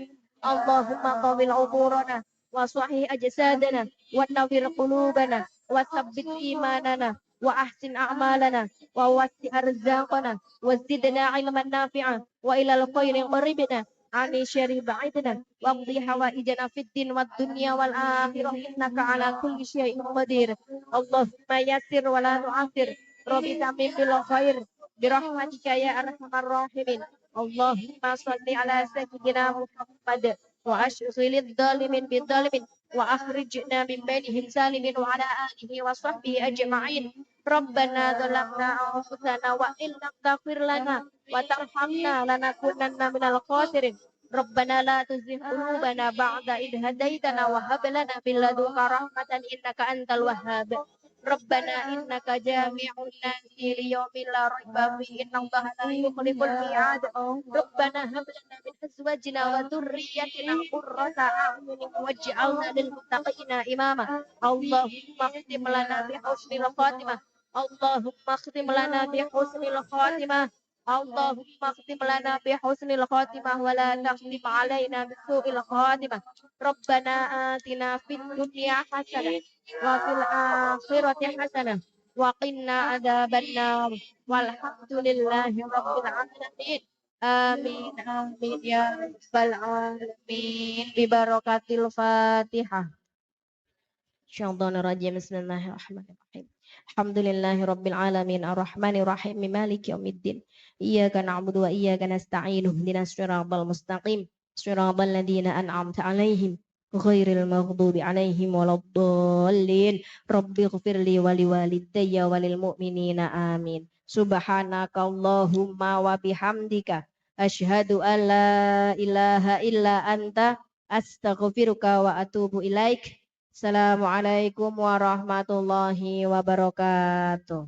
اللهم قبل أمورنا وصحح أجسادنا ونور قلوبنا وثبت إيماننا وأحسن أعمالنا ووسع أرزاقنا وزدنا علما نافعا وإلى الخير قربنا عن الشر بعدنا واقضي حوائجنا في الدين والدنيا والآخرة إنك على كل شيء قدير اللهم يسر ولا تعسر ربي تمم بالخير برحمتك يا أرحم الراحمين اللهم صل على سيدنا محمد وأشغل الظالمين بالظالمين وأخرجنا من بينهم سالمين وعلى آله وصحبه أجمعين ربنا ظلمنا أنفسنا وإن لم تغفر لنا وترحمنا لنكونن من الخاسرين ربنا لا تزغ قلوبنا بعد إذ هديتنا وهب لنا من لدنك رحمة إنك أنت الوهاب ربنا إنك جامع الناس ليوم لا ريب فيه إن الله لا يخلف الميعاد ربنا هب لنا من أزواجنا وذريتنا قرة أعين واجعلنا للمتقين إماما اللهم اختم لنا بحسن الخاتمة اللهم اختم لنا بحسن الخاتمة اللهم اختم لنا بحسن الخاتمة ولا تختم علينا بسوء الخاتمة ربنا آتنا في الدنيا حسنة وفي الآخرة حسنة وقنا عذاب النار والحمد لله رب العالمين آمين آمين يا رب العالمين ببركة الفاتحة الشيطان الرجيم بسم الله الرحمن الرحيم الحمد لله رب العالمين الرحمن الرحيم مالك يوم الدين إياك نعبد وإياك نستعين اهدنا الصراط المستقيم صراط الذين أنعمت عليهم غير المغضوب عليهم ولا الضالين رب اغفر لي ولوالدي وللمؤمنين آمين سبحانك اللهم وبحمدك أشهد أن لا إله إلا أنت أستغفرك وأتوب إليك Assalamualaikum warahmatullahi wabarakatuh.